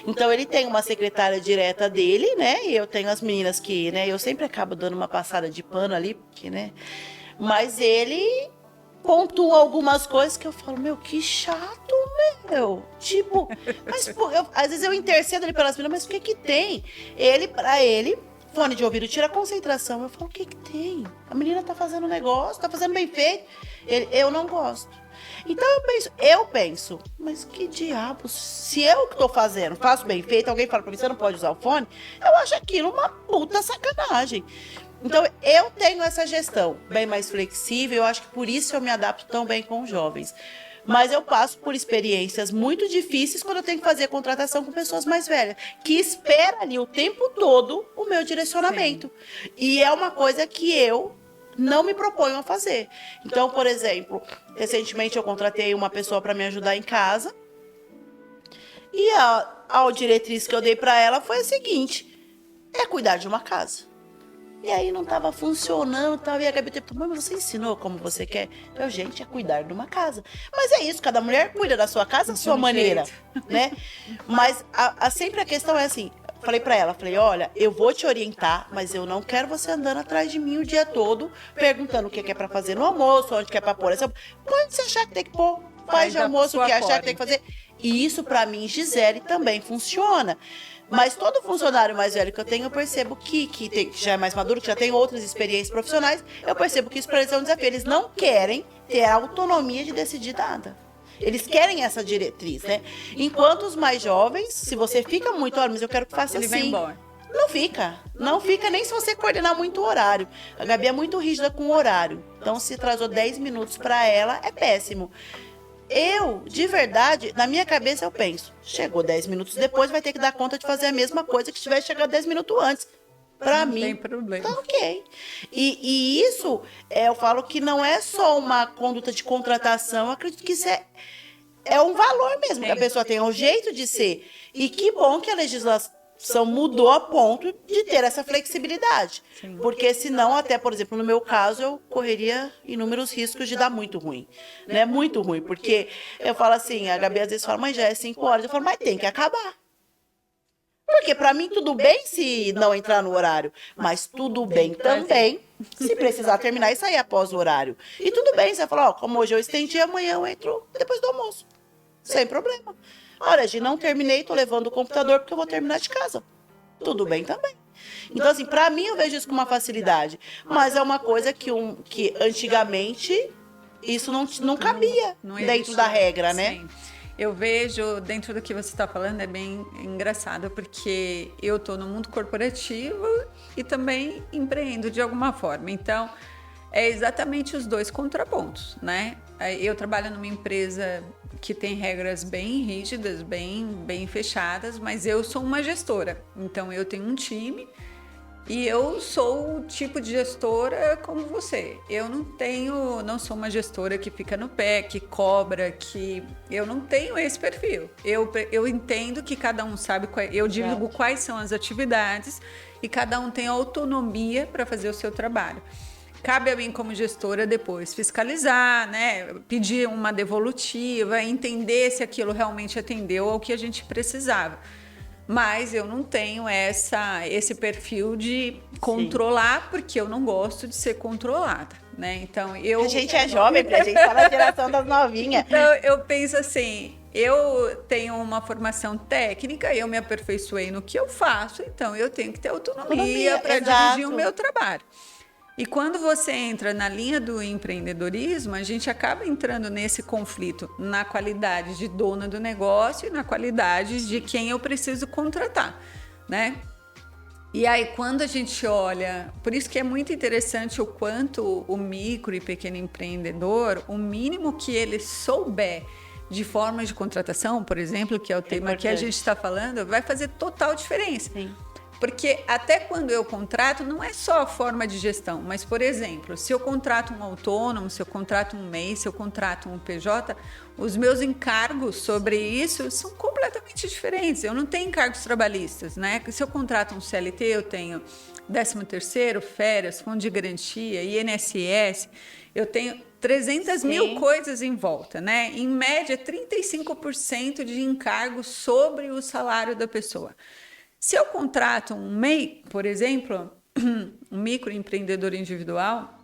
Então, ele tem uma secretária direta dele, né, e eu tenho as meninas que, né, eu sempre acabo dando uma passada de pano ali, porque, né, mas ele pontua algumas coisas que eu falo, meu, que chato, meu. Tipo, mas pô, às vezes eu intercedo ali pelas meninas, mas o que tem? Pra ele, fone de ouvido tira a concentração. Eu falo, o que tem? A menina tá fazendo um negócio, tá fazendo bem feito. Eu não gosto. Então eu penso, mas que diabos, se eu que tô fazendo, faço bem feito, alguém fala pra mim, você não pode usar o fone, eu acho aquilo uma puta sacanagem. Então, eu tenho essa gestão bem mais flexível, eu acho que por isso eu me adapto tão bem com os jovens. Mas eu passo por experiências muito difíceis quando eu tenho que fazer contratação com pessoas mais velhas, que esperam ali o tempo todo o meu direcionamento. Sim. E é uma coisa que eu não me proponho a fazer. Então, por exemplo, recentemente eu contratei uma pessoa para me ajudar em casa, e a diretriz que eu dei para ela foi a seguinte, é cuidar de uma casa. E aí não estava funcionando, e a Gabi tempo, mas você ensinou como você quer? Eu, gente, é cuidar de uma casa. Mas é isso, cada mulher cuida da sua casa da sua maneira, né? Mas sempre a questão é assim, falei pra ela, olha, eu vou te orientar, mas eu não quero você andando atrás de mim o dia todo, perguntando o que é pra fazer no almoço, onde que é pra pôr essa... Onde você achar que tem que pôr, faz de almoço o que achar que tem que fazer. E isso pra mim, Gisele, também funciona. Mas todo funcionário mais velho que eu tenho, eu percebo que já é mais maduro, que já tem outras experiências profissionais, eu percebo que isso para eles é um desafio. Eles não querem ter a autonomia de decidir nada. Eles querem essa diretriz, né? Enquanto os mais jovens, se você fica muito, olha, mas eu quero que faça assim. Ele vai embora. Não fica. Não fica nem se você coordenar muito o horário. A Gabi é muito rígida com o horário. Então, se atrasou 10 minutos para ela, é péssimo. Eu, de verdade, na minha cabeça eu penso, chegou 10 minutos depois, vai ter que dar conta de fazer a mesma coisa que se tivesse chegado 10 minutos antes. Pra mim, tem problema. Tá ok. E isso, eu falo que não é só uma conduta de contratação, eu acredito que isso é um valor mesmo, que a pessoa tem um jeito de ser. E que bom que a legislação mudou a ponto de ter essa flexibilidade. Sim. Porque senão, até, por exemplo, no meu caso, eu correria inúmeros riscos de dar muito ruim. Né? Muito ruim, porque eu falo assim, a Gabi às vezes fala, mas já é 5 horas. Eu falo, mas tem que acabar. Porque pra mim tudo bem se não entrar no horário, mas tudo bem também se precisar terminar e sair após o horário. E tudo bem, você vai falar, ó, como hoje eu estendi, amanhã eu entro depois do almoço. Sem problema. Olha, Gi, não terminei, tô levando o computador porque eu vou terminar de casa. Tudo bem também. Então, assim, pra mim eu vejo isso com uma facilidade. Mas é uma coisa que antigamente isso não cabia dentro da regra, né? Sim. Eu vejo, dentro do que você está falando, é bem engraçado, porque eu estou no mundo corporativo e também empreendo de alguma forma. Então, é exatamente os dois contrapontos, né? Eu trabalho numa empresa que tem regras bem rígidas, bem fechadas, mas eu sou uma gestora. Então, eu tenho um time E eu sou o tipo de gestora como você. Eu não sou uma gestora que fica no pé, que cobra, que eu não tenho esse perfil. Eu entendo que cada um sabe, eu digo quais são as atividades e cada um tem autonomia para fazer o seu trabalho. Cabe a mim como gestora depois fiscalizar, né, pedir uma devolutiva, entender se aquilo realmente atendeu ao que a gente precisava. Mas eu não tenho esse perfil de controlar, porque eu não gosto de ser controlada, né? Então, A gente é jovem, a gente tá na geração das novinhas. Então, eu penso assim, eu tenho uma formação técnica, eu me aperfeiçoei no que eu faço, então eu tenho que ter autonomia para dirigir o meu trabalho. E quando você entra na linha do empreendedorismo, a gente acaba entrando nesse conflito na qualidade de dona do negócio e na qualidade de quem eu preciso contratar, né? E aí, quando a gente olha... Por isso que é muito interessante o quanto o micro e pequeno empreendedor, o mínimo que ele souber de formas de contratação, por exemplo, que é o tema que a gente está falando, vai fazer total diferença. Sim. Porque até quando eu contrato, não é só a forma de gestão, mas, por exemplo, se eu contrato um autônomo, se eu contrato um MEI, se eu contrato um PJ, os meus encargos sobre isso são completamente diferentes. Eu não tenho encargos trabalhistas, né? Se eu contrato um CLT, eu tenho 13º, férias, fundo de garantia, INSS, eu tenho 300 mil coisas em volta, né? Em média, 35% de encargos sobre o salário da pessoa. Se eu contrato um MEI, por exemplo, um microempreendedor individual,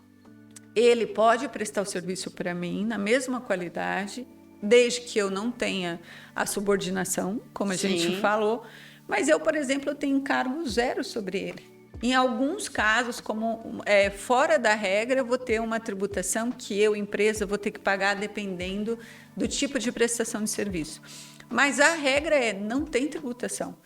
ele pode prestar o serviço para mim na mesma qualidade, desde que eu não tenha a subordinação, como a gente falou, mas eu, por exemplo, eu tenho encargo zero sobre ele. Em alguns casos, como fora da regra, eu vou ter uma tributação que eu, empresa, vou ter que pagar dependendo do tipo de prestação de serviço. Mas a regra não tem tributação.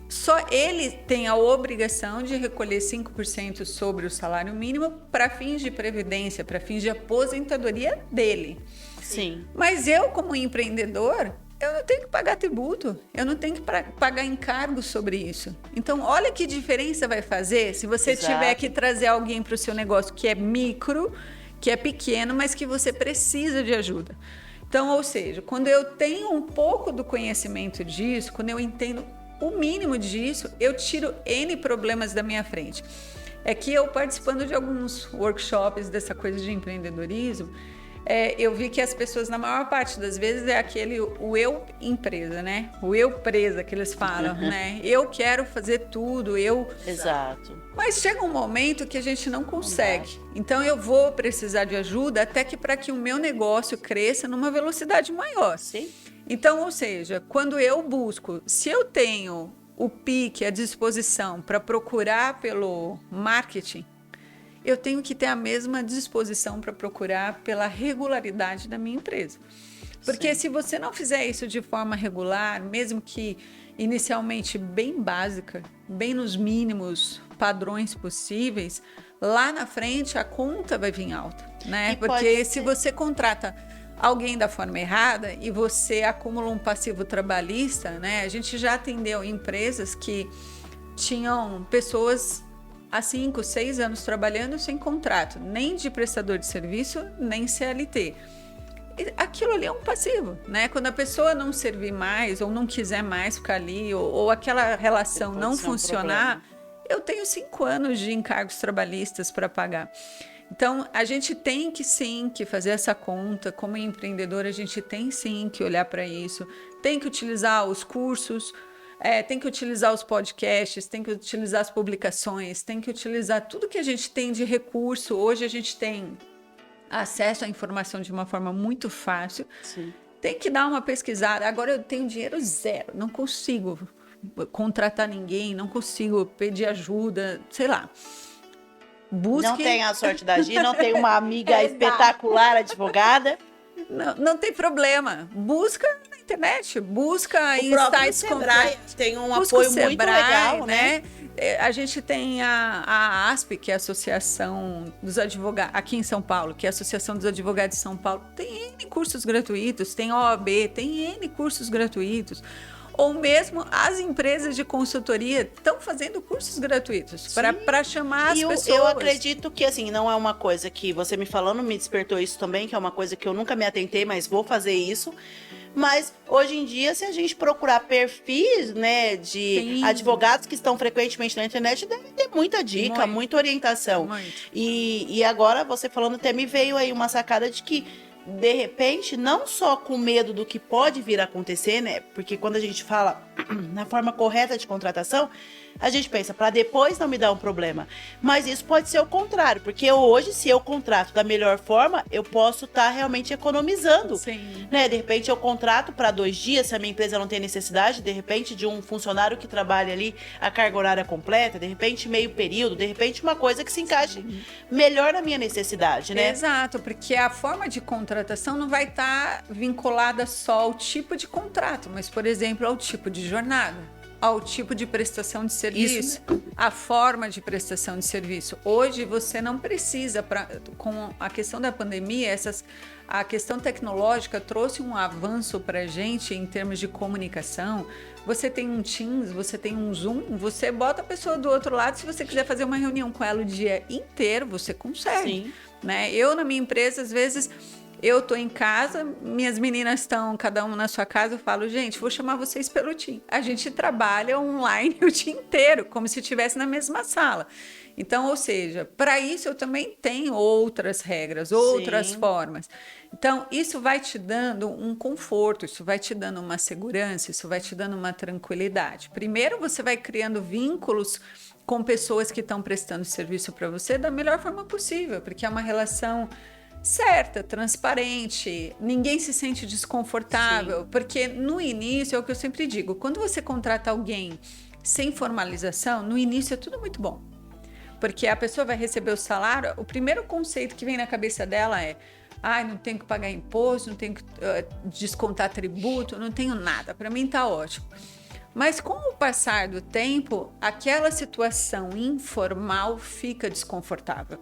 Só ele tem a obrigação de recolher 5% sobre o salário mínimo para fins de previdência, para fins de aposentadoria dele. Sim. Mas eu, como empreendedor, eu não tenho que pagar tributo, eu não tenho que pagar encargos sobre isso. Então, olha que diferença vai fazer se você tiver que trazer alguém para o seu negócio que é micro, que é pequeno, mas que você precisa de ajuda. Então, ou seja, quando eu tenho um pouco do conhecimento disso, quando eu entendo o mínimo disso, eu tiro N problemas da minha frente. É que eu, participando de alguns workshops dessa coisa de empreendedorismo, eu vi que as pessoas, na maior parte das vezes, o eu empresa, né? O eu presa que eles falam, né? Eu quero fazer tudo, Exato. Mas chega um momento que a gente não consegue. Então, eu vou precisar de ajuda até que para que o meu negócio cresça numa velocidade maior. Sim. Então, ou seja, quando eu busco, se eu tenho o pique, a disposição para procurar pelo marketing, eu tenho que ter a mesma disposição para procurar pela regularidade da minha empresa. Porque se você não fizer isso de forma regular, mesmo que inicialmente bem básica, bem nos mínimos padrões possíveis, lá na frente a conta vai vir alta, né? Porque se você contrata alguém da forma errada e você acumula um passivo trabalhista, né? A gente já atendeu empresas que tinham pessoas há 5, 6 anos trabalhando sem contrato, nem de prestador de serviço, nem CLT. Aquilo ali é um passivo, né? Quando a pessoa não servir mais ou não quiser mais ficar ali ou aquela relação não funcionar, eu tenho 5 anos de encargos trabalhistas para pagar. Então, a gente tem que sim que fazer essa conta, como empreendedor, a gente tem sim que olhar para isso, tem que utilizar os cursos, tem que utilizar os podcasts, tem que utilizar as publicações, tem que utilizar tudo que a gente tem de recurso. Hoje a gente tem acesso à informação de uma forma muito fácil. Sim. Tem que dar uma pesquisada. Agora eu tenho dinheiro zero, não consigo contratar ninguém, não consigo pedir ajuda, sei lá. Busque... Não tem a sorte da Gi, não tem uma amiga espetacular advogada. Não tem problema. Busca na internet, busca em sites Sebrae tem um apoio muito legal, né? A gente tem a ASP, que é a Associação dos Advogados, aqui em São Paulo, que é a Associação dos Advogados de São Paulo. Tem N cursos gratuitos, tem OAB, tem N cursos gratuitos. ou mesmo as empresas de consultoria estão fazendo cursos gratuitos para chamar as pessoas. Eu acredito que, assim, não é uma coisa que você me falando me despertou isso também, que é uma coisa que eu nunca me atentei, mas vou fazer isso. Mas hoje em dia, se a gente procurar perfis, né, de advogados que estão frequentemente na internet, deve ter muita dica, muita orientação. E agora, você falando, até me veio aí uma sacada de que, de repente, não só com medo do que pode vir a acontecer, né? Porque quando a gente fala na forma correta de contratação, a gente pensa, para depois não me dar um problema. Mas isso pode ser o contrário, porque hoje, se eu contrato da melhor forma, eu posso estar realmente economizando. Sim. Né? De repente, eu contrato para 2 dias, se a minha empresa não tem necessidade, de repente, de um funcionário que trabalha ali a carga horária completa, de repente, meio período, de repente, uma coisa que se encaixe melhor na minha necessidade, né? Exato, porque a forma de contratação não vai estar vinculada só ao tipo de contrato, mas, por exemplo, ao tipo de jornada, ao tipo de prestação de serviço, a forma de prestação de serviço. Hoje você não precisa, com a questão da pandemia, a questão tecnológica trouxe um avanço para a gente em termos de comunicação. Você tem um Teams, você tem um Zoom, você bota a pessoa do outro lado, se você quiser fazer uma reunião com ela o dia inteiro, você consegue. Sim. Né? Eu, na minha empresa, às vezes... Eu tô em casa, minhas meninas estão cada uma na sua casa, eu falo, gente, vou chamar vocês pelo Team. A gente trabalha online o dia inteiro, como se estivesse na mesma sala. Então, ou seja, para isso eu também tenho outras regras, outras formas. Então, isso vai te dando um conforto, isso vai te dando uma segurança, isso vai te dando uma tranquilidade. Primeiro, você vai criando vínculos com pessoas que estão prestando serviço para você da melhor forma possível, porque é uma relação certa, transparente, ninguém se sente desconfortável, porque no início, é o que eu sempre digo, quando você contrata alguém sem formalização, no início é tudo muito bom, porque a pessoa vai receber o salário, o primeiro conceito que vem na cabeça dela é, não tenho que pagar imposto, não tenho que descontar tributo, não tenho nada, para mim tá ótimo. Mas com o passar do tempo, aquela situação informal fica desconfortável.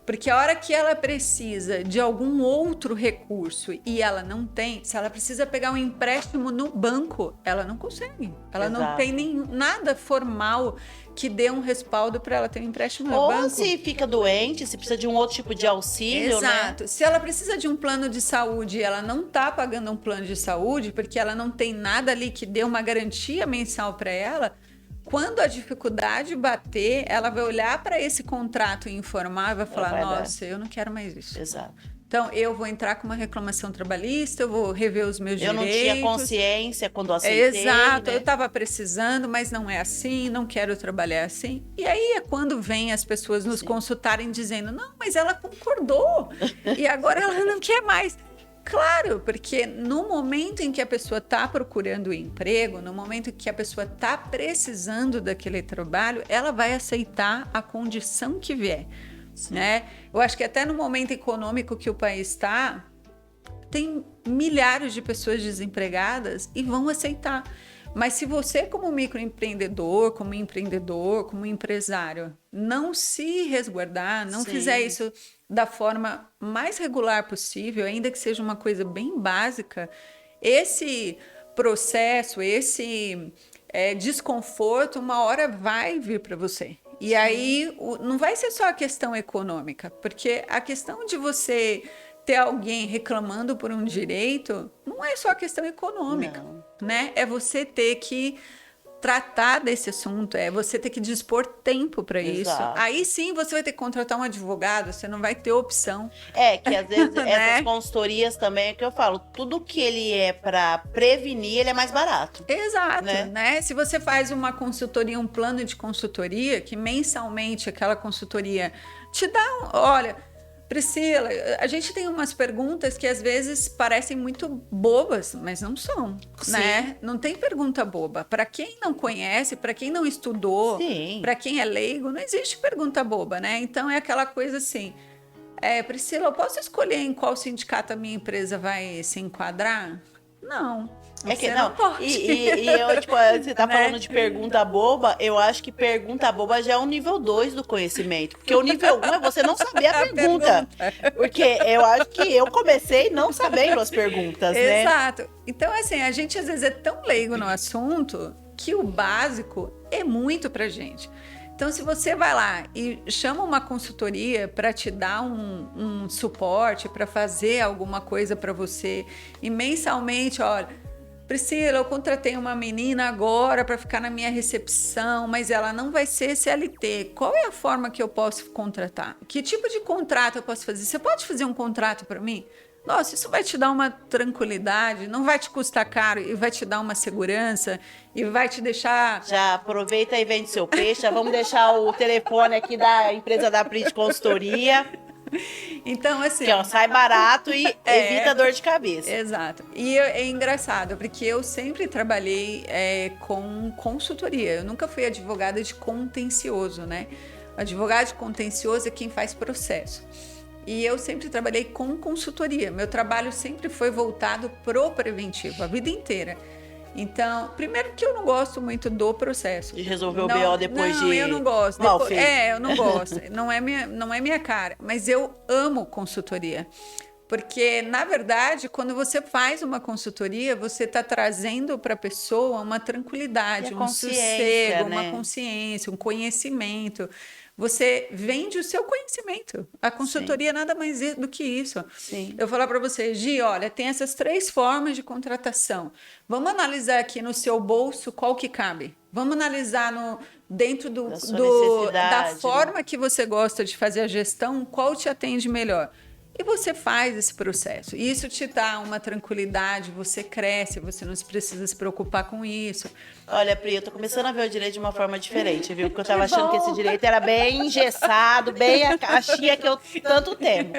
Porque a hora que ela precisa de algum outro recurso e ela não tem, se ela precisa pegar um empréstimo no banco, ela não consegue. Ela não tem nada formal que dê um respaldo para ela ter um empréstimo no banco. Ou se fica doente, se precisa de um outro tipo de auxílio, Exato. né? Se ela precisa de um plano de saúde e ela não está pagando um plano de saúde, porque ela não tem nada ali que dê uma garantia mensal para ela, quando a dificuldade bater, ela vai olhar para esse contrato informal e vai falar, nossa, eu não quero mais isso. Exato. Então, eu vou entrar com uma reclamação trabalhista, eu vou rever os meus direitos. Eu não tinha consciência quando aceitei. Exato, né? eu estava precisando, mas não é assim, não quero trabalhar assim. E aí é quando vem as pessoas nos consultarem dizendo, não, mas ela concordou e agora ela não quer mais. Claro, porque no momento em que a pessoa está procurando emprego, no momento em que a pessoa está precisando daquele trabalho, ela vai aceitar a condição que vier, né? Eu acho que até no momento econômico que o país está, tem milhares de pessoas desempregadas e vão aceitar. Mas se você, como microempreendedor, como empreendedor, como empresário, não se resguardar, não fizer isso da forma mais regular possível, ainda que seja uma coisa bem básica, esse processo, esse desconforto, uma hora vai vir para você. E aí não vai ser só a questão econômica, porque a questão de você ter alguém reclamando por um direito não é só a questão econômica, né? É você ter que tratar desse assunto, é você ter que dispor tempo para isso. Aí sim você vai ter que contratar um advogado, você não vai ter opção. Que às vezes essas consultorias também, é que eu falo, tudo que ele é para prevenir, ele é mais barato. Exato, né? Se você faz uma consultoria, um plano de consultoria, que mensalmente aquela consultoria te dá, olha, Priscila, a gente tem umas perguntas que às vezes parecem muito bobas, mas não são, né? Não tem pergunta boba. Para quem não conhece, para quem não estudou, para quem é leigo, não existe pergunta boba, né? Então é aquela coisa assim, Priscila, eu posso escolher em qual sindicato a minha empresa vai se enquadrar? Não. É que Você não, não pode. e eu, tipo, você tá Né? falando de pergunta boba, eu acho que pergunta boba já é o nível 2 do conhecimento. Porque o nível 1 é você não saber a A pergunta. Porque eu acho que eu comecei não sabendo as perguntas, né? Exato. Então, assim, a gente às vezes é tão leigo no assunto que o básico é muito pra gente. Então, se você vai lá e chama uma consultoria para te dar um suporte, para fazer alguma coisa para você, e mensalmente, olha, Priscila, eu contratei uma menina agora para ficar na minha recepção, mas ela não vai ser CLT. Qual é a forma que eu posso contratar? Que tipo de contrato eu posso fazer? Você pode fazer um contrato para mim? Nossa, isso vai te dar uma tranquilidade, não vai te custar caro e vai te dar uma segurança e vai te deixar. Já aproveita e vende seu peixe. Já vamos deixar o telefone aqui da empresa da Pris Consultoria, Então, assim. que ó, sai barato e evita dor de cabeça. Exato. E é engraçado, porque eu sempre trabalhei com consultoria. Eu nunca fui advogada de contencioso, né? Advogado de contencioso é quem faz processo. E eu sempre trabalhei com consultoria. Meu trabalho sempre foi voltado pro preventivo, a vida inteira. Então, primeiro que eu não gosto muito do processo. De resolver o BO depois não, de eu não gosto. mal feito. Eu não gosto. Não é minha cara. Mas eu amo consultoria. Porque, na verdade, quando você faz uma consultoria, você está trazendo para a pessoa uma tranquilidade, um sossego, né? uma consciência, um conhecimento. Você vende o seu conhecimento. A consultoria nada mais é do que isso. Sim. Eu vou falar para você, Gi, olha, tem essas 3 formas de contratação. Vamos analisar aqui no seu bolso qual que cabe. Vamos analisar dentro da forma que você gosta de fazer a gestão, qual te atende melhor. E você faz esse processo. E isso te dá uma tranquilidade, você cresce, você não precisa se preocupar com isso. Olha, Pri, eu tô começando a ver o direito de uma forma diferente, viu? Porque eu tava achando que esse direito era bem engessado, bem a caixinha que eu tanto temo.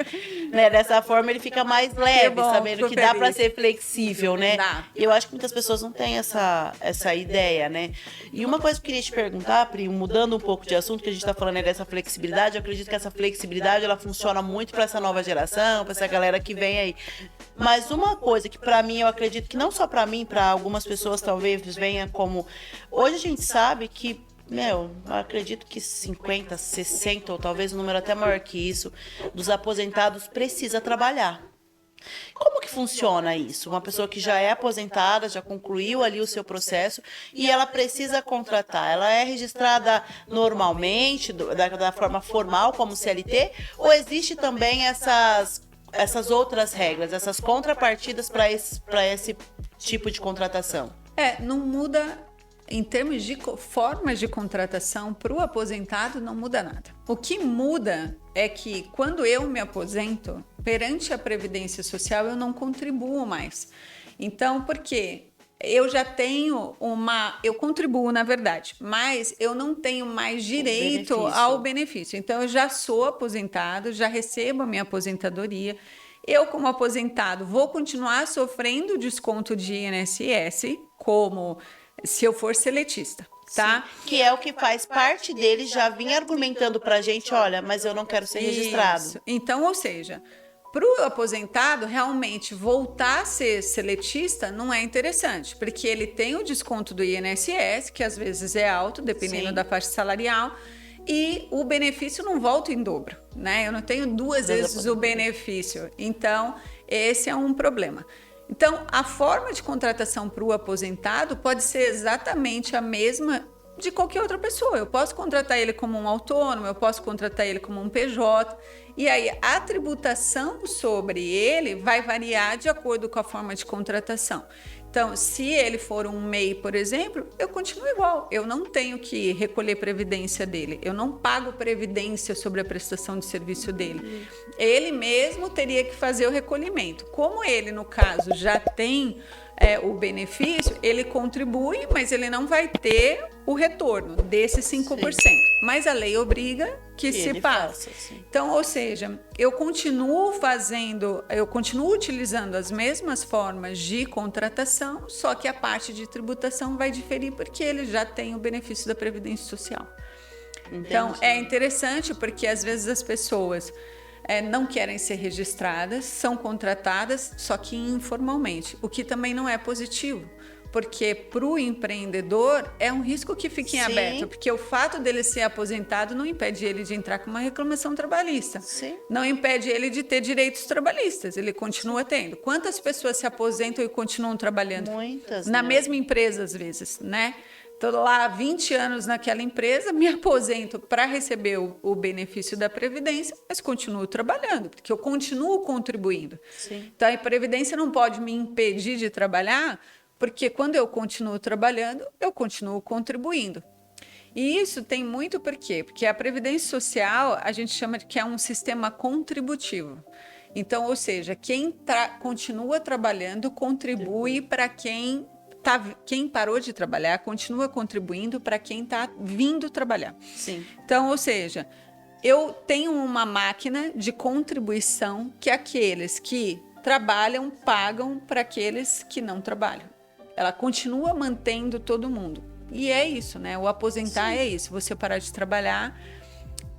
Né? Dessa forma ele fica mais leve, bom, sabendo que dá para ser flexível, né? Dá. E eu acho que muitas pessoas não têm essa ideia, né? E uma coisa que eu queria te perguntar, Pri, mudando um pouco de assunto, que a gente tá falando dessa flexibilidade, eu acredito que essa flexibilidade ela funciona muito para essa nova geração, para essa galera que vem aí. Mas uma coisa que para mim, eu acredito que não só para mim, para algumas pessoas talvez venha como... Hoje a gente sabe que, eu acredito que 50, 60 ou talvez um número até maior que isso, dos aposentados precisa trabalhar. Como que funciona isso? Uma pessoa que já é aposentada, já concluiu ali o seu processo e ela precisa contratar. Ela é registrada normalmente, da forma formal como CLT, ou existe também essas outras regras, essas contrapartidas para esse tipo de contratação? Não muda. Em termos de formas de contratação para o aposentado, não muda nada. O que muda é que quando eu me aposento, perante a Previdência Social, eu não contribuo mais. Então, por quê? Eu já tenho eu contribuo, na verdade, mas eu não tenho mais direito ao benefício. Então, eu já sou aposentado, já recebo a minha aposentadoria. Eu, como aposentado, vou continuar sofrendo desconto de INSS, como se eu for seletista, tá? Sim, que é o que faz parte dele, já vinha argumentando pra gente, olha, mas eu não quero ser registrado. Isso. Então, ou seja, para o aposentado, realmente, voltar a ser seletista não é interessante, porque ele tem o desconto do INSS, que às vezes é alto, dependendo da faixa salarial, e o benefício não volta em dobro, né? Eu não tenho 2 vezes o benefício. Então, esse é um problema. Então, a forma de contratação para o aposentado pode ser exatamente a mesma de qualquer outra pessoa. Eu posso contratar ele como um autônomo, eu posso contratar ele como um PJ, e aí a tributação sobre ele vai variar de acordo com a forma de contratação. Então, se ele for um MEI, por exemplo, eu continuo igual. Eu não tenho que recolher previdência dele. Eu não pago previdência sobre a prestação de serviço dele. Ele mesmo teria que fazer o recolhimento. Como ele, no caso, já tem o benefício, ele contribui, mas ele não vai ter o retorno desses 5%. Sim. Mas a lei obriga que se passe. Então, ou seja, eu continuo utilizando as mesmas formas de contratação, só que a parte de tributação vai diferir porque ele já tem o benefício da Previdência Social. Entendi. Então, é interessante porque às vezes as pessoas não querem ser registradas, são contratadas, só que informalmente, o que também não é positivo. Porque para o empreendedor é um risco que fique em aberto, porque o fato dele ser aposentado não impede ele de entrar com uma reclamação trabalhista, não impede ele de ter direitos trabalhistas, ele continua tendo. Quantas pessoas se aposentam e continuam trabalhando? Muitas, na mesma empresa, às vezes, né? Estou lá há 20 anos naquela empresa, me aposento para receber o benefício da Previdência, mas continuo trabalhando, porque eu continuo contribuindo. Então, a Previdência não pode me impedir de trabalhar, porque quando eu continuo trabalhando, eu continuo contribuindo. E isso tem muito por quê? Porque a Previdência Social, a gente chama de que é um sistema contributivo. Então, ou seja, quem continua trabalhando contribui para quem parou de trabalhar, continua contribuindo para quem está vindo trabalhar. Então, ou seja, eu tenho uma máquina de contribuição que aqueles que trabalham pagam para aqueles que não trabalham. Ela continua mantendo todo mundo. E é isso, né? O aposentar é isso. Você parar de trabalhar,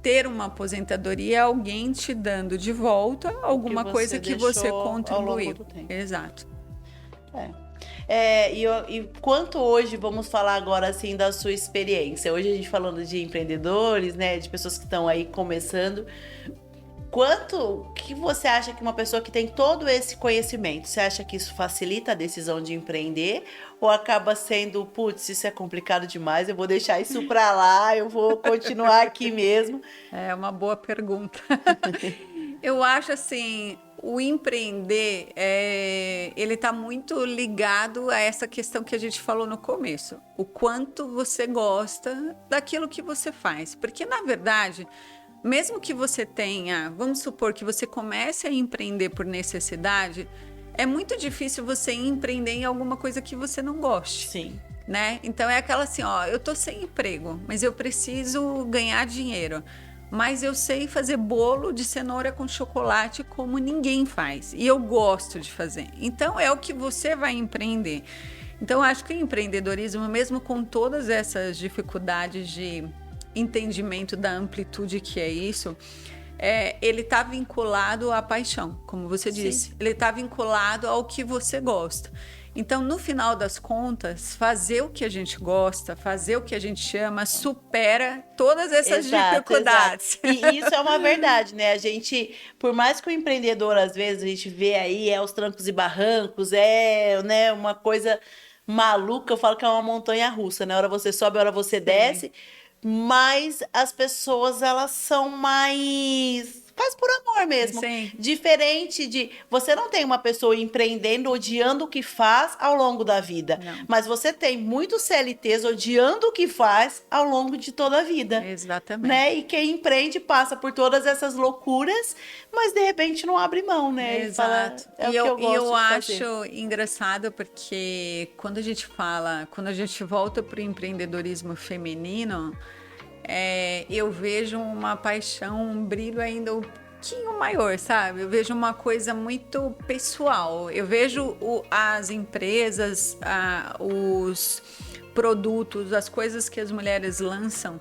ter uma aposentadoria, é alguém te dando de volta alguma coisa que você contribuiu. Exato. E quanto hoje, vamos falar agora assim da sua experiência. Hoje a gente falando de empreendedores, né? De pessoas que estão aí começando. Quanto que você acha que uma pessoa que tem todo esse conhecimento, você acha que isso facilita a decisão de empreender? Ou acaba sendo, putz, isso é complicado demais, eu vou deixar isso para lá, eu vou continuar aqui mesmo? É uma boa pergunta. Eu acho assim, o empreender, ele está muito ligado a essa questão que a gente falou no começo. O quanto você gosta daquilo que você faz. Porque, na verdade, mesmo que você tenha, vamos supor que você comece a empreender por necessidade, é muito difícil você empreender em alguma coisa que você não goste. Né? Então é aquela assim, ó, eu tô sem emprego, mas eu preciso ganhar dinheiro. Mas eu sei fazer bolo de cenoura com chocolate como ninguém faz. E eu gosto de fazer. Então é o que você vai empreender. Então acho que o empreendedorismo, mesmo com todas essas dificuldades de entendimento da amplitude que é isso, ele está vinculado à paixão, como você disse. Ele está vinculado ao que você gosta. Então, no final das contas, fazer o que a gente gosta, fazer o que a gente chama, supera todas essas dificuldades. E isso é uma verdade, né? A gente, por mais que o empreendedor, às vezes, a gente vê aí, os trancos e barrancos, né, uma coisa maluca, eu falo que é uma montanha russa, né? Hora você sobe, hora você desce. Mas as pessoas, elas são mais... Faz por amor mesmo. Diferente de... Você não tem uma pessoa empreendendo, odiando o que faz ao longo da vida. Mas você tem muitos CLTs odiando o que faz ao longo de toda a vida. Exatamente. Né? E quem empreende passa por todas essas loucuras, mas de repente não abre mão, né? Exato. E eu acho engraçado porque quando a gente volta para o empreendedorismo feminino, eu vejo uma paixão, um brilho ainda um pouquinho maior, sabe? Eu vejo uma coisa muito pessoal. Eu vejo as empresas, os produtos, as coisas que as mulheres lançam,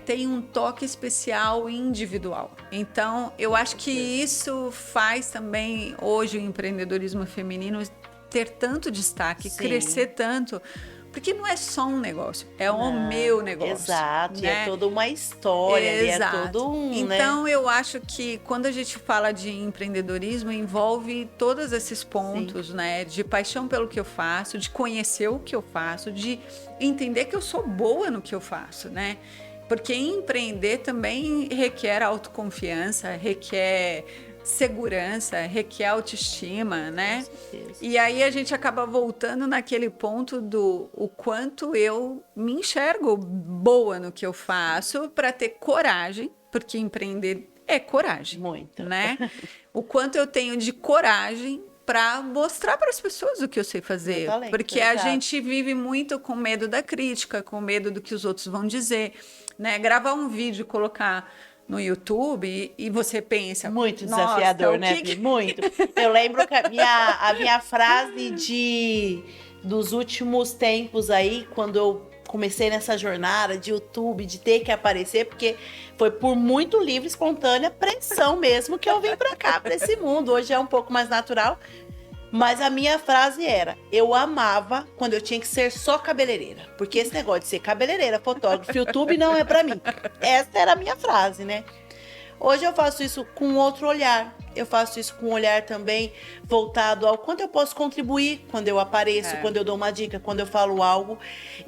tem um toque especial e individual. Então, eu acho que isso faz também hoje o empreendedorismo feminino ter tanto destaque, crescer tanto. Porque não é só um negócio, o meu negócio. Exato, né? É toda uma história, é todo Então, eu acho que quando a gente fala de empreendedorismo, envolve todos esses pontos, né? De paixão pelo que eu faço, de conhecer o que eu faço, de entender que eu sou boa no que eu faço, né? Porque empreender também requer autoconfiança, requer segurança, requer autoestima, né? E aí a gente acaba voltando naquele ponto do o quanto eu me enxergo boa no que eu faço para ter coragem, porque empreender é coragem. Muito. Né? O quanto eu tenho de coragem para mostrar para as pessoas o que eu sei fazer. Porque a gente vive muito com medo da crítica, com medo do que os outros vão dizer, né? Gravar um vídeo e colocar no YouTube e você pensa... Muito desafiador, né? Muito. Eu lembro que a minha frase dos últimos tempos aí, quando eu comecei nessa jornada de YouTube, de ter que aparecer, porque foi por muito livre, espontânea pressão mesmo que eu vim pra cá, pra esse mundo. Hoje é um pouco mais natural. Mas a minha frase era, eu amava quando eu tinha que ser só cabeleireira. Porque esse negócio de ser cabeleireira, fotógrafo, YouTube não é pra mim. Essa era a minha frase, né? Hoje eu faço isso com outro olhar. Eu faço isso com um olhar também voltado ao quanto eu posso contribuir quando eu apareço, quando eu dou uma dica, quando eu falo algo.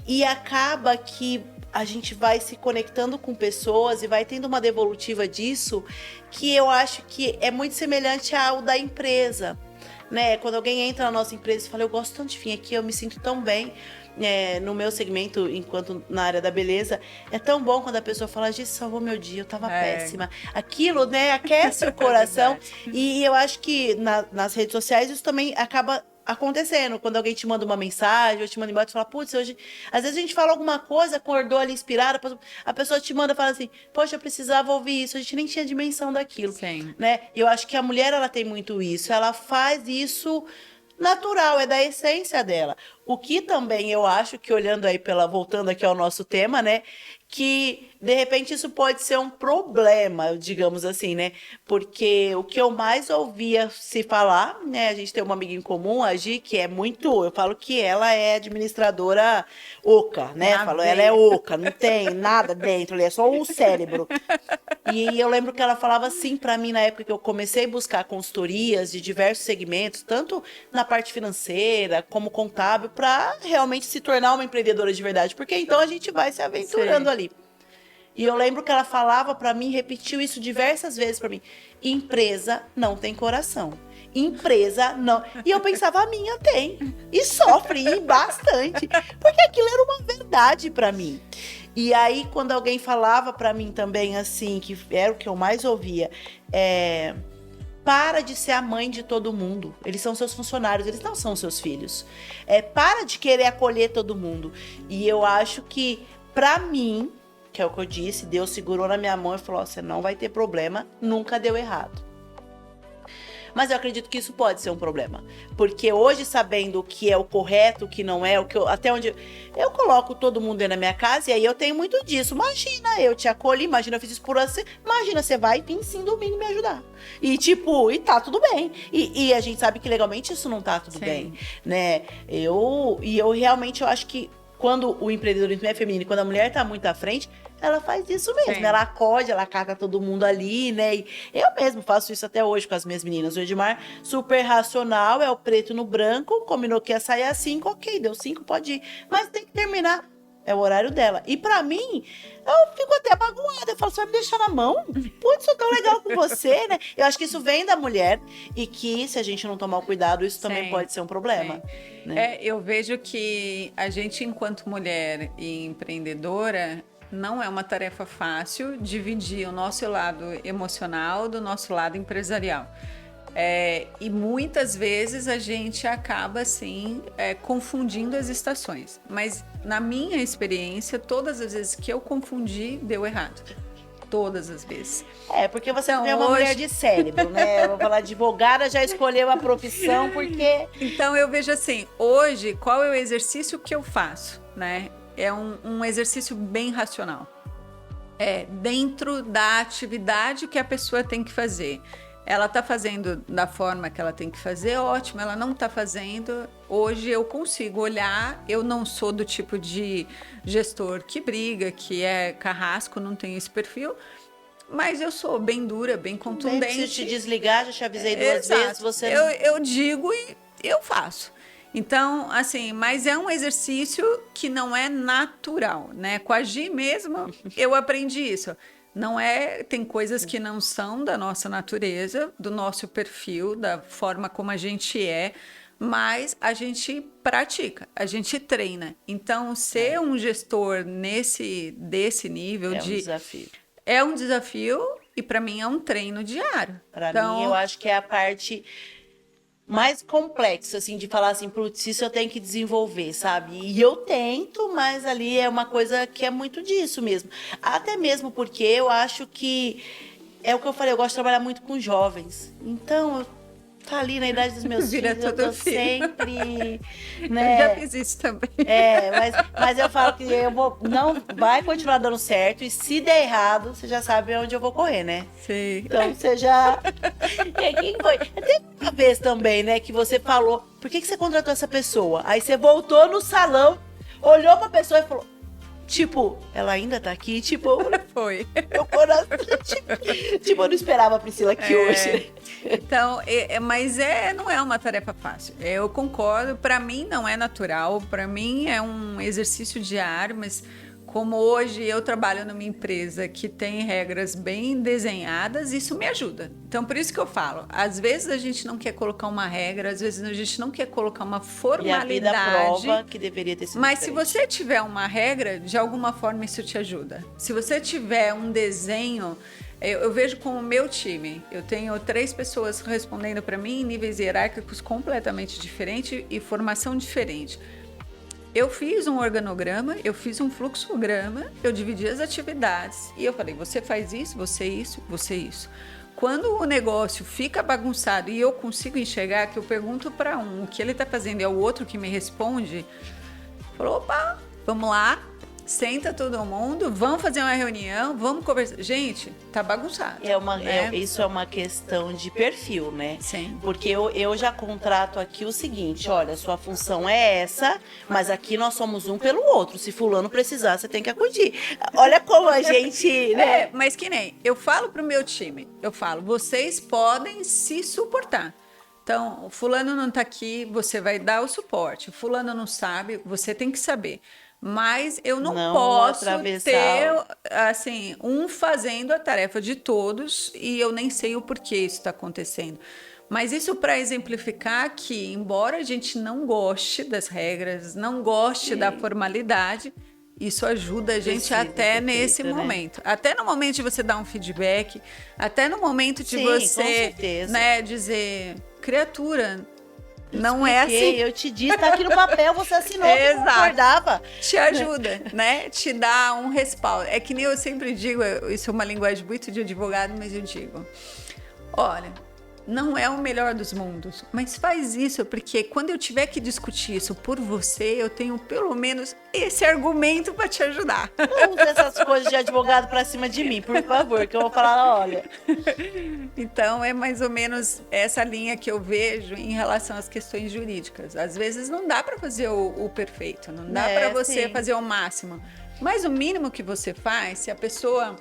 E acaba que a gente vai se conectando com pessoas e vai tendo uma devolutiva disso que eu acho que é muito semelhante ao da empresa. Né? Quando alguém entra na nossa empresa e fala, eu gosto tanto de vir aqui, eu me sinto tão bem no meu segmento, enquanto na área da beleza, é tão bom quando a pessoa fala, gente, salvou meu dia, eu tava péssima. Aquilo, né, aquece o coração. E eu acho que nas redes sociais isso também acaba acontecendo, quando alguém te manda uma mensagem, ou te manda embora, tu fala, putz, hoje... Às vezes a gente fala alguma coisa, acordou ali inspirada, a pessoa te manda e fala assim, poxa, eu precisava ouvir isso, a gente nem tinha dimensão daquilo. Sim. Né? E eu acho que a mulher, ela tem muito isso, ela faz isso natural, é da essência dela. O que também eu acho que, olhando aí voltando aqui ao nosso tema, né, que de repente isso pode ser um problema, digamos assim, né? Porque o que eu mais ouvia se falar, né? A gente tem uma amiga em comum, a Gi, que é muito... Eu falo que ela é administradora oca, né? Ela é oca, não tem nada dentro, é só o cérebro. E eu lembro que ela falava assim pra mim na época que eu comecei a buscar consultorias de diversos segmentos, tanto na parte financeira como contábil, para realmente se tornar uma empreendedora de verdade, porque então a gente vai se aventurando ali. E eu lembro que ela falava para mim, repetiu isso diversas vezes para mim, empresa não tem coração. Empresa não. E eu pensava, a minha tem. E sofre, e bastante. Porque aquilo era uma verdade para mim. E aí, quando alguém falava para mim também, assim, que era o que eu mais ouvia, para de ser a mãe de todo mundo. Eles são seus funcionários, eles não são seus filhos. Para de querer acolher todo mundo. E eu acho que, para mim, que é o que eu disse, Deus segurou na minha mão e falou, você não vai ter problema, nunca deu errado. Mas eu acredito que isso pode ser um problema. Porque hoje, sabendo o que é o correto, o que não é, até onde eu coloco todo mundo dentro da minha casa, e aí eu tenho muito disso. Imagina, eu te acolhi, imagina, eu fiz isso por você. Imagina, você vai vir sim domingo me ajudar. E e tá tudo bem. E a gente sabe que legalmente isso não tá tudo bem, né? Eu realmente acho que quando o empreendedorismo é feminino, quando a mulher tá muito à frente, ela faz isso mesmo. Sim. Ela acode, ela cata todo mundo ali, né? E eu mesmo faço isso até hoje com as minhas meninas. O Edmar, super racional, é o preto no branco, combinou que ia sair às 5, ok, deu 5, pode ir. Mas tem que terminar. É o horário dela. E pra mim, eu fico até magoada. Eu falo, você vai me deixar na mão? Putz, sou tão legal com você, né? Eu acho que isso vem da mulher e que, se a gente não tomar o cuidado, isso também pode ser um problema. Né? Eu vejo que a gente, enquanto mulher e empreendedora, não é uma tarefa fácil dividir o nosso lado emocional do nosso lado empresarial. E muitas vezes a gente acaba assim confundindo as estações, mas na minha experiência, todas as vezes que eu confundi, deu errado. Todas as vezes. Porque você é uma mulher de cérebro, né? Eu vou falar, advogada já escolheu a profissão porque... Então eu vejo assim, hoje, qual é o exercício que eu faço, né? É um exercício bem racional. Dentro da atividade que a pessoa tem que fazer. Ela está fazendo da forma que ela tem que fazer, ótimo. Ela não está fazendo, hoje eu consigo olhar. Eu não sou do tipo de gestor que briga, que é carrasco, não tenho esse perfil. Mas eu sou bem dura, bem contundente. Nem preciso te desligar, já te avisei 2 vezes. Você não... eu digo e eu faço. Então, assim, mas é um exercício que não é natural, né? Com a Gi mesmo, eu aprendi isso. Não tem coisas que não são da nossa natureza, do nosso perfil, da forma como a gente é, mas a gente pratica, a gente treina. Então, ser um gestor desse nível um desafio. É um desafio e para mim é um treino diário. Para mim, eu acho que é a parte mais complexa, assim, de falar assim, putz, isso eu tenho que desenvolver, sabe? E eu tento, mas ali é uma coisa que é muito disso mesmo. Até mesmo porque eu acho que, é o que eu falei, eu gosto de trabalhar muito com jovens. Então, tá ali na idade dos meus Vira filhos, eu tudo tô filho. sempre, Eu né? já fiz isso também. Mas eu falo que eu vou, não vai continuar dando certo, e se der errado, você já sabe onde eu vou correr, né? Sim. Então você já. Quem foi? Teve uma vez também, né, que você falou, por que você contratou essa pessoa? Aí você voltou no salão, olhou pra pessoa e falou, tipo, ela ainda tá aqui? Tipo, Foi. meu coração. Tipo, eu não esperava a Priscila aqui hoje. Então, mas não é uma tarefa fácil. Eu concordo, para mim não é natural, para mim é um exercício diário, mas como hoje eu trabalho numa empresa que tem regras bem desenhadas, isso me ajuda. Então, por isso que eu falo, às vezes a gente não quer colocar uma regra, às vezes a gente não quer colocar uma formalidade. E a vida prova que deveria ter sido Mas se diferente. você tiver uma regra, de alguma forma isso te ajuda. Se você tiver um desenho, eu vejo com o meu time, eu tenho 3 pessoas respondendo para mim em níveis hierárquicos completamente diferentes e formação diferente. Eu fiz um organograma, eu fiz um fluxograma, eu dividi as atividades e eu falei, você faz isso, você isso, você isso. Quando o negócio fica bagunçado e eu consigo enxergar que eu pergunto para um o que ele está fazendo e é o outro que me responde, falou, opa, vamos lá, senta todo mundo, vamos fazer uma reunião, vamos conversar. Gente, tá bagunçado. Né? Isso é uma questão de perfil, né? Sim. Porque eu já contrato aqui o seguinte, olha, sua função é essa, mas aqui nós somos um pelo outro. Se fulano precisar, você tem que acudir. Olha como a gente, né? Mas que nem, eu falo pro meu time, eu falo, vocês podem se suportar. Então, o fulano não tá aqui, você vai dar o suporte. O fulano não sabe, você tem que saber. Mas eu não posso ter, assim, um fazendo a tarefa de todos e eu nem sei o porquê isso está acontecendo. Mas isso para exemplificar que, embora a gente não goste das regras, não goste da formalidade, isso ajuda a gente até nesse momento. Até no momento de você dar um feedback, até no momento de você, né, dizer, criatura, não é assim. Eu te disse, tá aqui no papel, você assinou, que concordava. Te ajuda, né? Te dá um respaldo. É que nem eu sempre digo, isso é uma linguagem muito de advogado, mas eu digo, olha, não é o melhor dos mundos, mas faz isso, porque quando eu tiver que discutir isso por você, eu tenho pelo menos esse argumento para te ajudar. Não use essas coisas de advogado para cima de mim, por favor, que eu vou falar, olha. Então, é mais ou menos essa linha que eu vejo em relação às questões jurídicas. Às vezes não dá para fazer o perfeito, não dá para você fazer o máximo, mas o mínimo que você faz, se a pessoa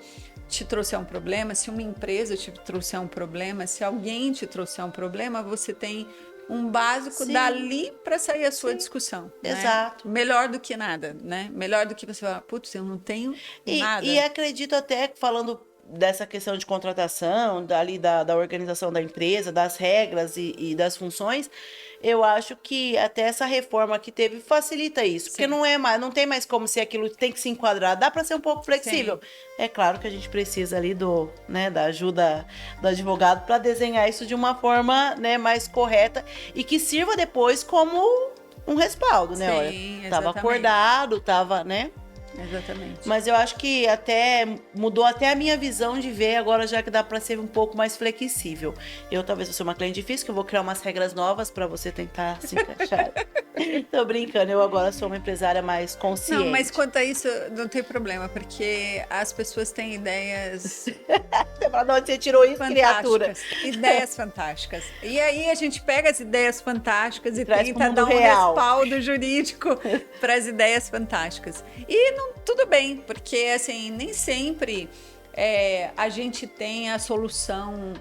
te trouxer um problema, se uma empresa te trouxer um problema, se alguém te trouxer um problema, você tem um básico dali para sair a sua discussão. Exato. Né? Melhor do que nada, né? Melhor do que você falar, putz, eu não tenho nada. E acredito até, falando dessa questão de contratação, dali da organização da empresa, das regras e das funções, eu acho que até essa reforma que teve facilita isso. Porque não tem mais como ser aquilo que tem que se enquadrar. Dá para ser um pouco flexível. Sim. É claro que a gente precisa ali da ajuda do advogado para desenhar isso de uma forma, né, mais correta e que sirva depois como um respaldo, né? Sim, olha, tava acordado, tava, né? Exatamente. Mas eu acho que até mudou até a minha visão de ver agora, já que dá para ser um pouco mais flexível. Eu talvez vou ser uma cliente difícil, que eu vou criar umas regras novas para você tentar se encaixar. Tô brincando, eu agora sou uma empresária mais consciente. Não, mas quanto a isso, não tem problema, porque as pessoas têm ideias... De onde você tirou isso, criatura? Ideias fantásticas. E aí a gente pega as ideias fantásticas e tenta dar um respaldo jurídico para as ideias fantásticas. E tudo bem, porque assim, nem sempre a gente tem a solução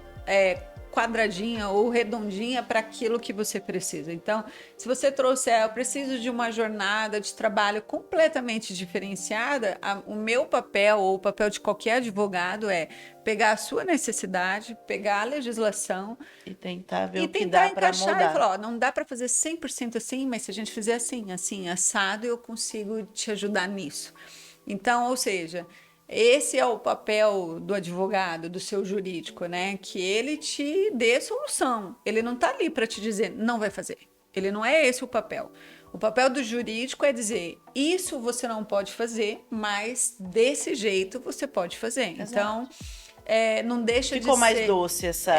quadradinha ou redondinha para aquilo que você precisa. Então, se você trouxer, eu preciso de uma jornada de trabalho completamente diferenciada, o meu papel ou o papel de qualquer advogado é pegar a sua necessidade, pegar a legislação e tentar ver o que dá para mudar. E falar, ó, não dá para fazer 100% assim, mas se a gente fizer assim, assado, eu consigo te ajudar nisso. Então, ou seja, esse é o papel do advogado, do seu jurídico, né? Que ele te dê solução. Ele não está ali para te dizer, não vai fazer. Ele não é esse o papel. O papel do jurídico é dizer, isso você não pode fazer, mas desse jeito você pode fazer. Exato. Então, não deixa Ficou de mais ser... doce essa...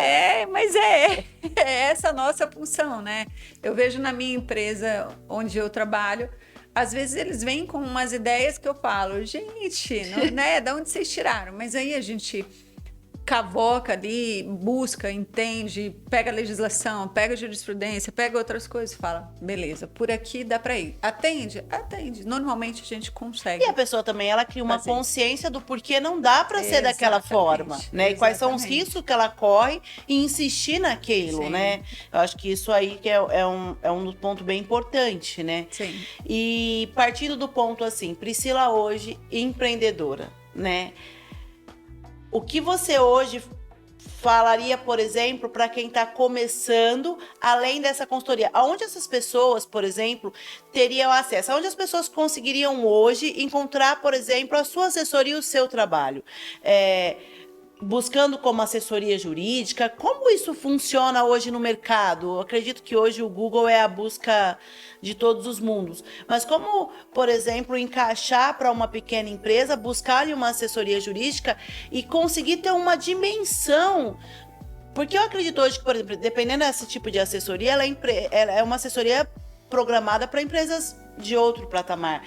Mas é essa a nossa função, né? Eu vejo na minha empresa onde eu trabalho, às vezes eles vêm com umas ideias que eu falo, gente, não, né? Da onde vocês tiraram? Mas aí a gente cavoca ali, busca, entende, pega a legislação, pega a jurisprudência, pega outras coisas e fala, beleza, por aqui dá para ir. Atende? Atende. Normalmente a gente consegue. E a pessoa também, ela cria uma fazer. consciência do porquê não dá para ser daquela Exatamente, forma, né? E quais são os exatamente. riscos que ela corre e insistir naquilo, Sim. né? Eu acho que isso aí que é um ponto bem importante, né? Sim. E partindo do ponto assim, Priscila hoje, empreendedora, né? O que você hoje falaria, por exemplo, para quem está começando, além dessa consultoria? Aonde essas pessoas, por exemplo, teriam acesso? Aonde as pessoas conseguiriam hoje encontrar, por exemplo, a sua assessoria e o seu trabalho? Buscando como assessoria jurídica, como isso funciona hoje no mercado? Eu acredito que hoje o Google é a busca de todos os mundos. Mas como, por exemplo, encaixar para uma pequena empresa, buscar uma assessoria jurídica e conseguir ter uma dimensão? Porque eu acredito hoje que, por exemplo, dependendo desse tipo de assessoria, ela é uma assessoria programada para empresas de outro patamar.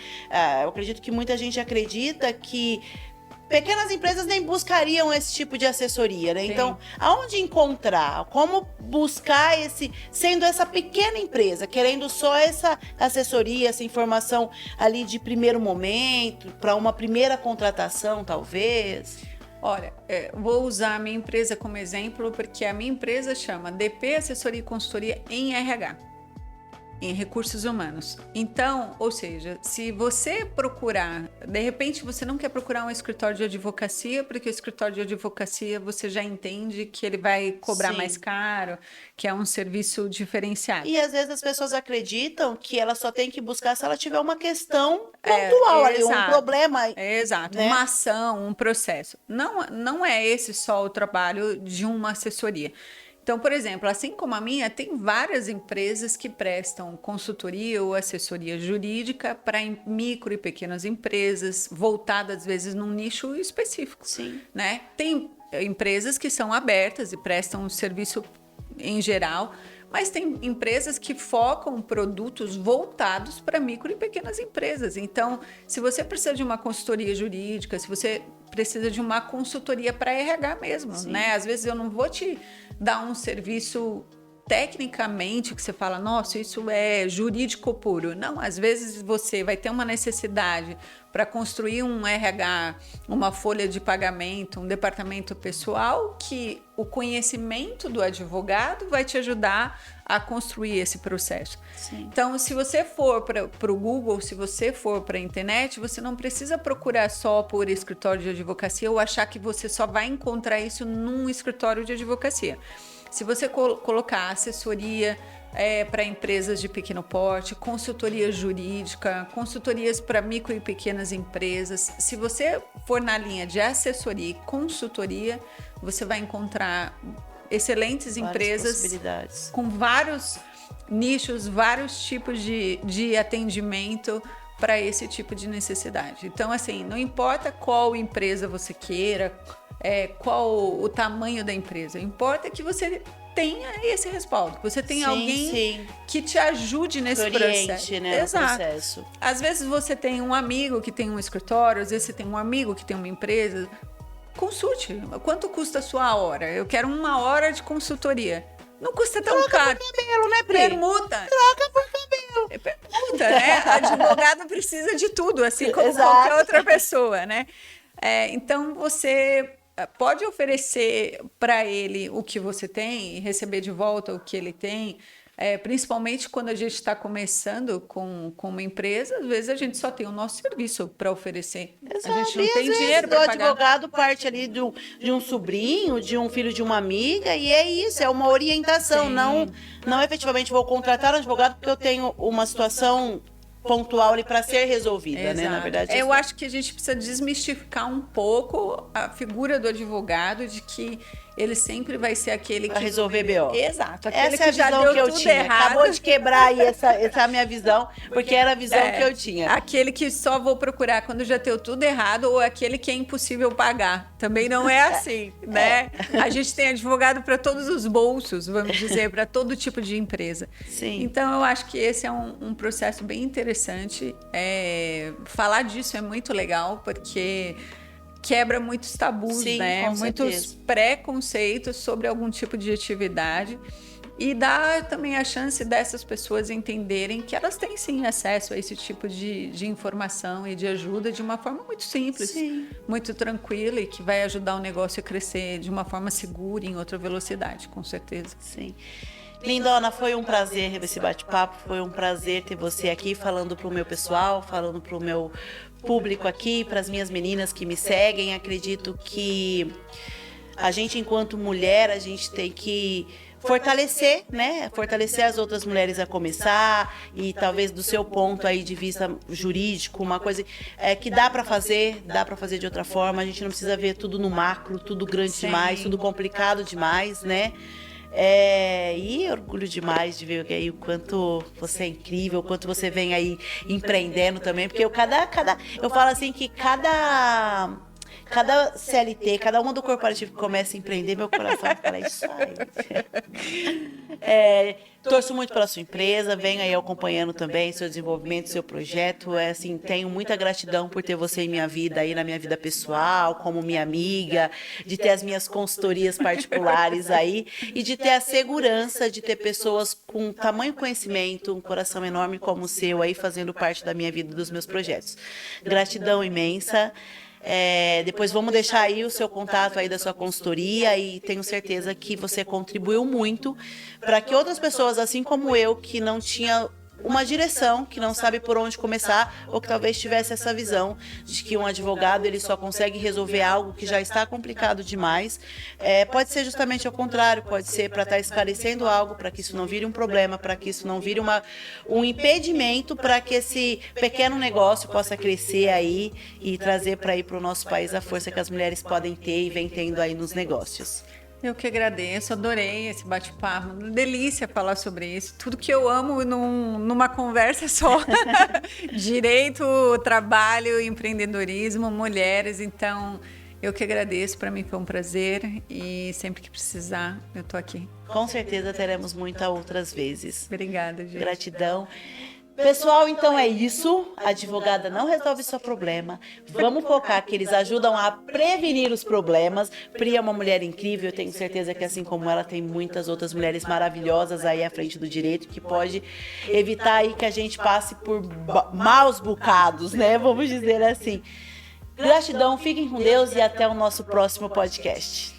Eu acredito que muita gente acredita que pequenas empresas nem buscariam esse tipo de assessoria, né? Sim. Então, aonde encontrar? Como buscar sendo essa pequena empresa, querendo só essa assessoria, essa informação ali de primeiro momento, para uma primeira contratação, talvez? Olha, vou usar a minha empresa como exemplo, porque a minha empresa chama DP Assessoria e Consultoria em RH. Em recursos humanos. Então, ou seja, se você procurar, de repente você não quer procurar um escritório de advocacia, porque o escritório de advocacia você já entende que ele vai cobrar Sim. mais caro, que é um serviço diferenciado. E às vezes as pessoas acreditam que ela só tem que buscar se ela tiver uma questão pontual ali, um exato. problema. Exato, né? uma ação, um processo. Não é esse só o trabalho de uma assessoria. Então, por exemplo, assim como a minha, tem várias empresas que prestam consultoria ou assessoria jurídica para micro e pequenas empresas, voltadas às vezes num nicho específico. Sim. Né? Tem empresas que são abertas e prestam um serviço em geral, mas tem empresas que focam produtos voltados para micro e pequenas empresas. Então, se você precisa de uma consultoria jurídica, se você precisa de uma consultoria para RH mesmo, Sim. né? Às vezes eu não vou te dar um serviço tecnicamente que você fala, nossa, isso é jurídico puro. Não, às vezes você vai ter uma necessidade para construir um RH, uma folha de pagamento, um departamento pessoal, que o conhecimento do advogado vai te ajudar a construir esse processo. Sim. Então, se você for para o Google, se você for para a internet, você não precisa procurar só por escritório de advocacia ou achar que você só vai encontrar isso num escritório de advocacia. Se você colocar assessoria para empresas de pequeno porte, consultoria jurídica, consultorias para micro e pequenas empresas, se você for na linha de assessoria e consultoria, você vai encontrar excelentes Várias empresas possibilidades. com vários nichos, vários tipos de atendimento para esse tipo de necessidade. Então, assim, não importa qual empresa você queira, qual o tamanho da empresa, importa que você tenha esse respaldo, que você tenha alguém que te ajude nesse processo. Né, Exato. no processo. Às vezes você tem um amigo que tem um escritório, às vezes você tem um amigo que tem uma empresa. Consulte. Quanto custa a sua hora? Eu quero 1 hora de consultoria. Não custa tão caro. Troca por cabelo, né, Pri? Permuta. Troca por cabelo. Permuta, né? Advogado precisa de tudo, assim como Exato. qualquer outra pessoa, né? Então, você pode oferecer para ele o que você tem e receber de volta o que ele tem. Principalmente quando a gente está começando com uma empresa, às vezes a gente só tem o nosso serviço para oferecer. Exato. A gente não E tem às dinheiro vezes para o pagar. advogado parte ali de um sobrinho, de um filho de uma amiga, e é isso, é uma orientação. Sim. Não efetivamente vou contratar um advogado porque eu tenho uma situação pontual ali para ser resolvida, né? Na verdade, eu acho que a gente precisa desmistificar um pouco a figura do advogado, de que ele sempre vai ser aquele Pra que resolver BO. Exato, aquele Essa é a que já visão deu que eu tudo tinha. errado. Acabou de quebrar aí essa é a minha visão, porque era a visão que eu tinha. Aquele que só vou procurar quando já deu tudo errado, ou aquele que é impossível pagar. Também não é assim, né? A gente tem advogado para todos os bolsos, vamos dizer, para todo tipo de empresa. Sim. Então, eu acho que esse é um processo bem interessante. Falar disso é muito legal, porque quebra muitos tabus, Sim, né? com Muitos certeza. preconceitos sobre algum tipo de atividade. E dá também a chance dessas pessoas entenderem que elas têm sim acesso a esse tipo de informação e de ajuda de uma forma muito simples, Sim. muito tranquila e que vai ajudar o negócio a crescer de uma forma segura e em outra velocidade, com certeza. Sim. Lindona, foi um prazer esse bate-papo, foi um prazer ter você aqui falando pro meu pessoal, falando pro meu público aqui, para as minhas meninas que me seguem. Acredito que a gente, enquanto mulher, a gente tem que fortalecer, né? Fortalecer as outras mulheres a começar e talvez do seu ponto aí de vista jurídico, uma coisa que dá para fazer de outra forma. A gente não precisa ver tudo no macro, tudo grande Sim. demais, tudo complicado demais, né? E orgulho demais de ver aí o quanto você é incrível, o quanto você vem aí empreendendo também, porque eu falo assim que cada CLT, cada uma do corporativo que começa a empreender, meu coração fala isso aí. Torço muito pela sua empresa, venho aí acompanhando também seu desenvolvimento, seu projeto. Assim, tenho muita gratidão por ter você em minha vida, aí na minha vida pessoal, como minha amiga, de ter as minhas consultorias particulares aí e de ter a segurança de ter pessoas com tamanho conhecimento, um coração enorme como o seu aí fazendo parte da minha vida e dos meus projetos. Gratidão imensa. Depois vamos deixar aí o seu contato aí da sua consultoria e tenho certeza que você contribuiu muito para que outras pessoas, assim como eu, que não tinha uma direção, que não sabe por onde começar, ou que talvez tivesse essa visão de que um advogado ele só consegue resolver algo que já está complicado demais. Pode ser justamente ao contrário, pode ser para estar esclarecendo algo, para que isso não vire um problema, para que isso não vire um impedimento para que esse pequeno negócio possa crescer aí e trazer para o nosso país a força que as mulheres podem ter e vem tendo aí nos negócios. Eu que agradeço, adorei esse bate-papo, delícia falar sobre isso, tudo que eu amo numa conversa só, direito, trabalho, empreendedorismo, mulheres, então eu que agradeço, para mim foi um prazer e sempre que precisar eu tô aqui. Com certeza teremos muitas outras vezes. Obrigada, gente. Gratidão. Pessoal, então é isso. A advogada não resolve seu problema. Vamos focar que eles ajudam a prevenir os problemas. Pri é uma mulher incrível. Eu tenho certeza que, assim como ela, tem muitas outras mulheres maravilhosas aí à frente do direito que pode evitar aí que a gente passe por maus bocados, né? Vamos dizer assim. Gratidão, fiquem com Deus e até o nosso próximo podcast.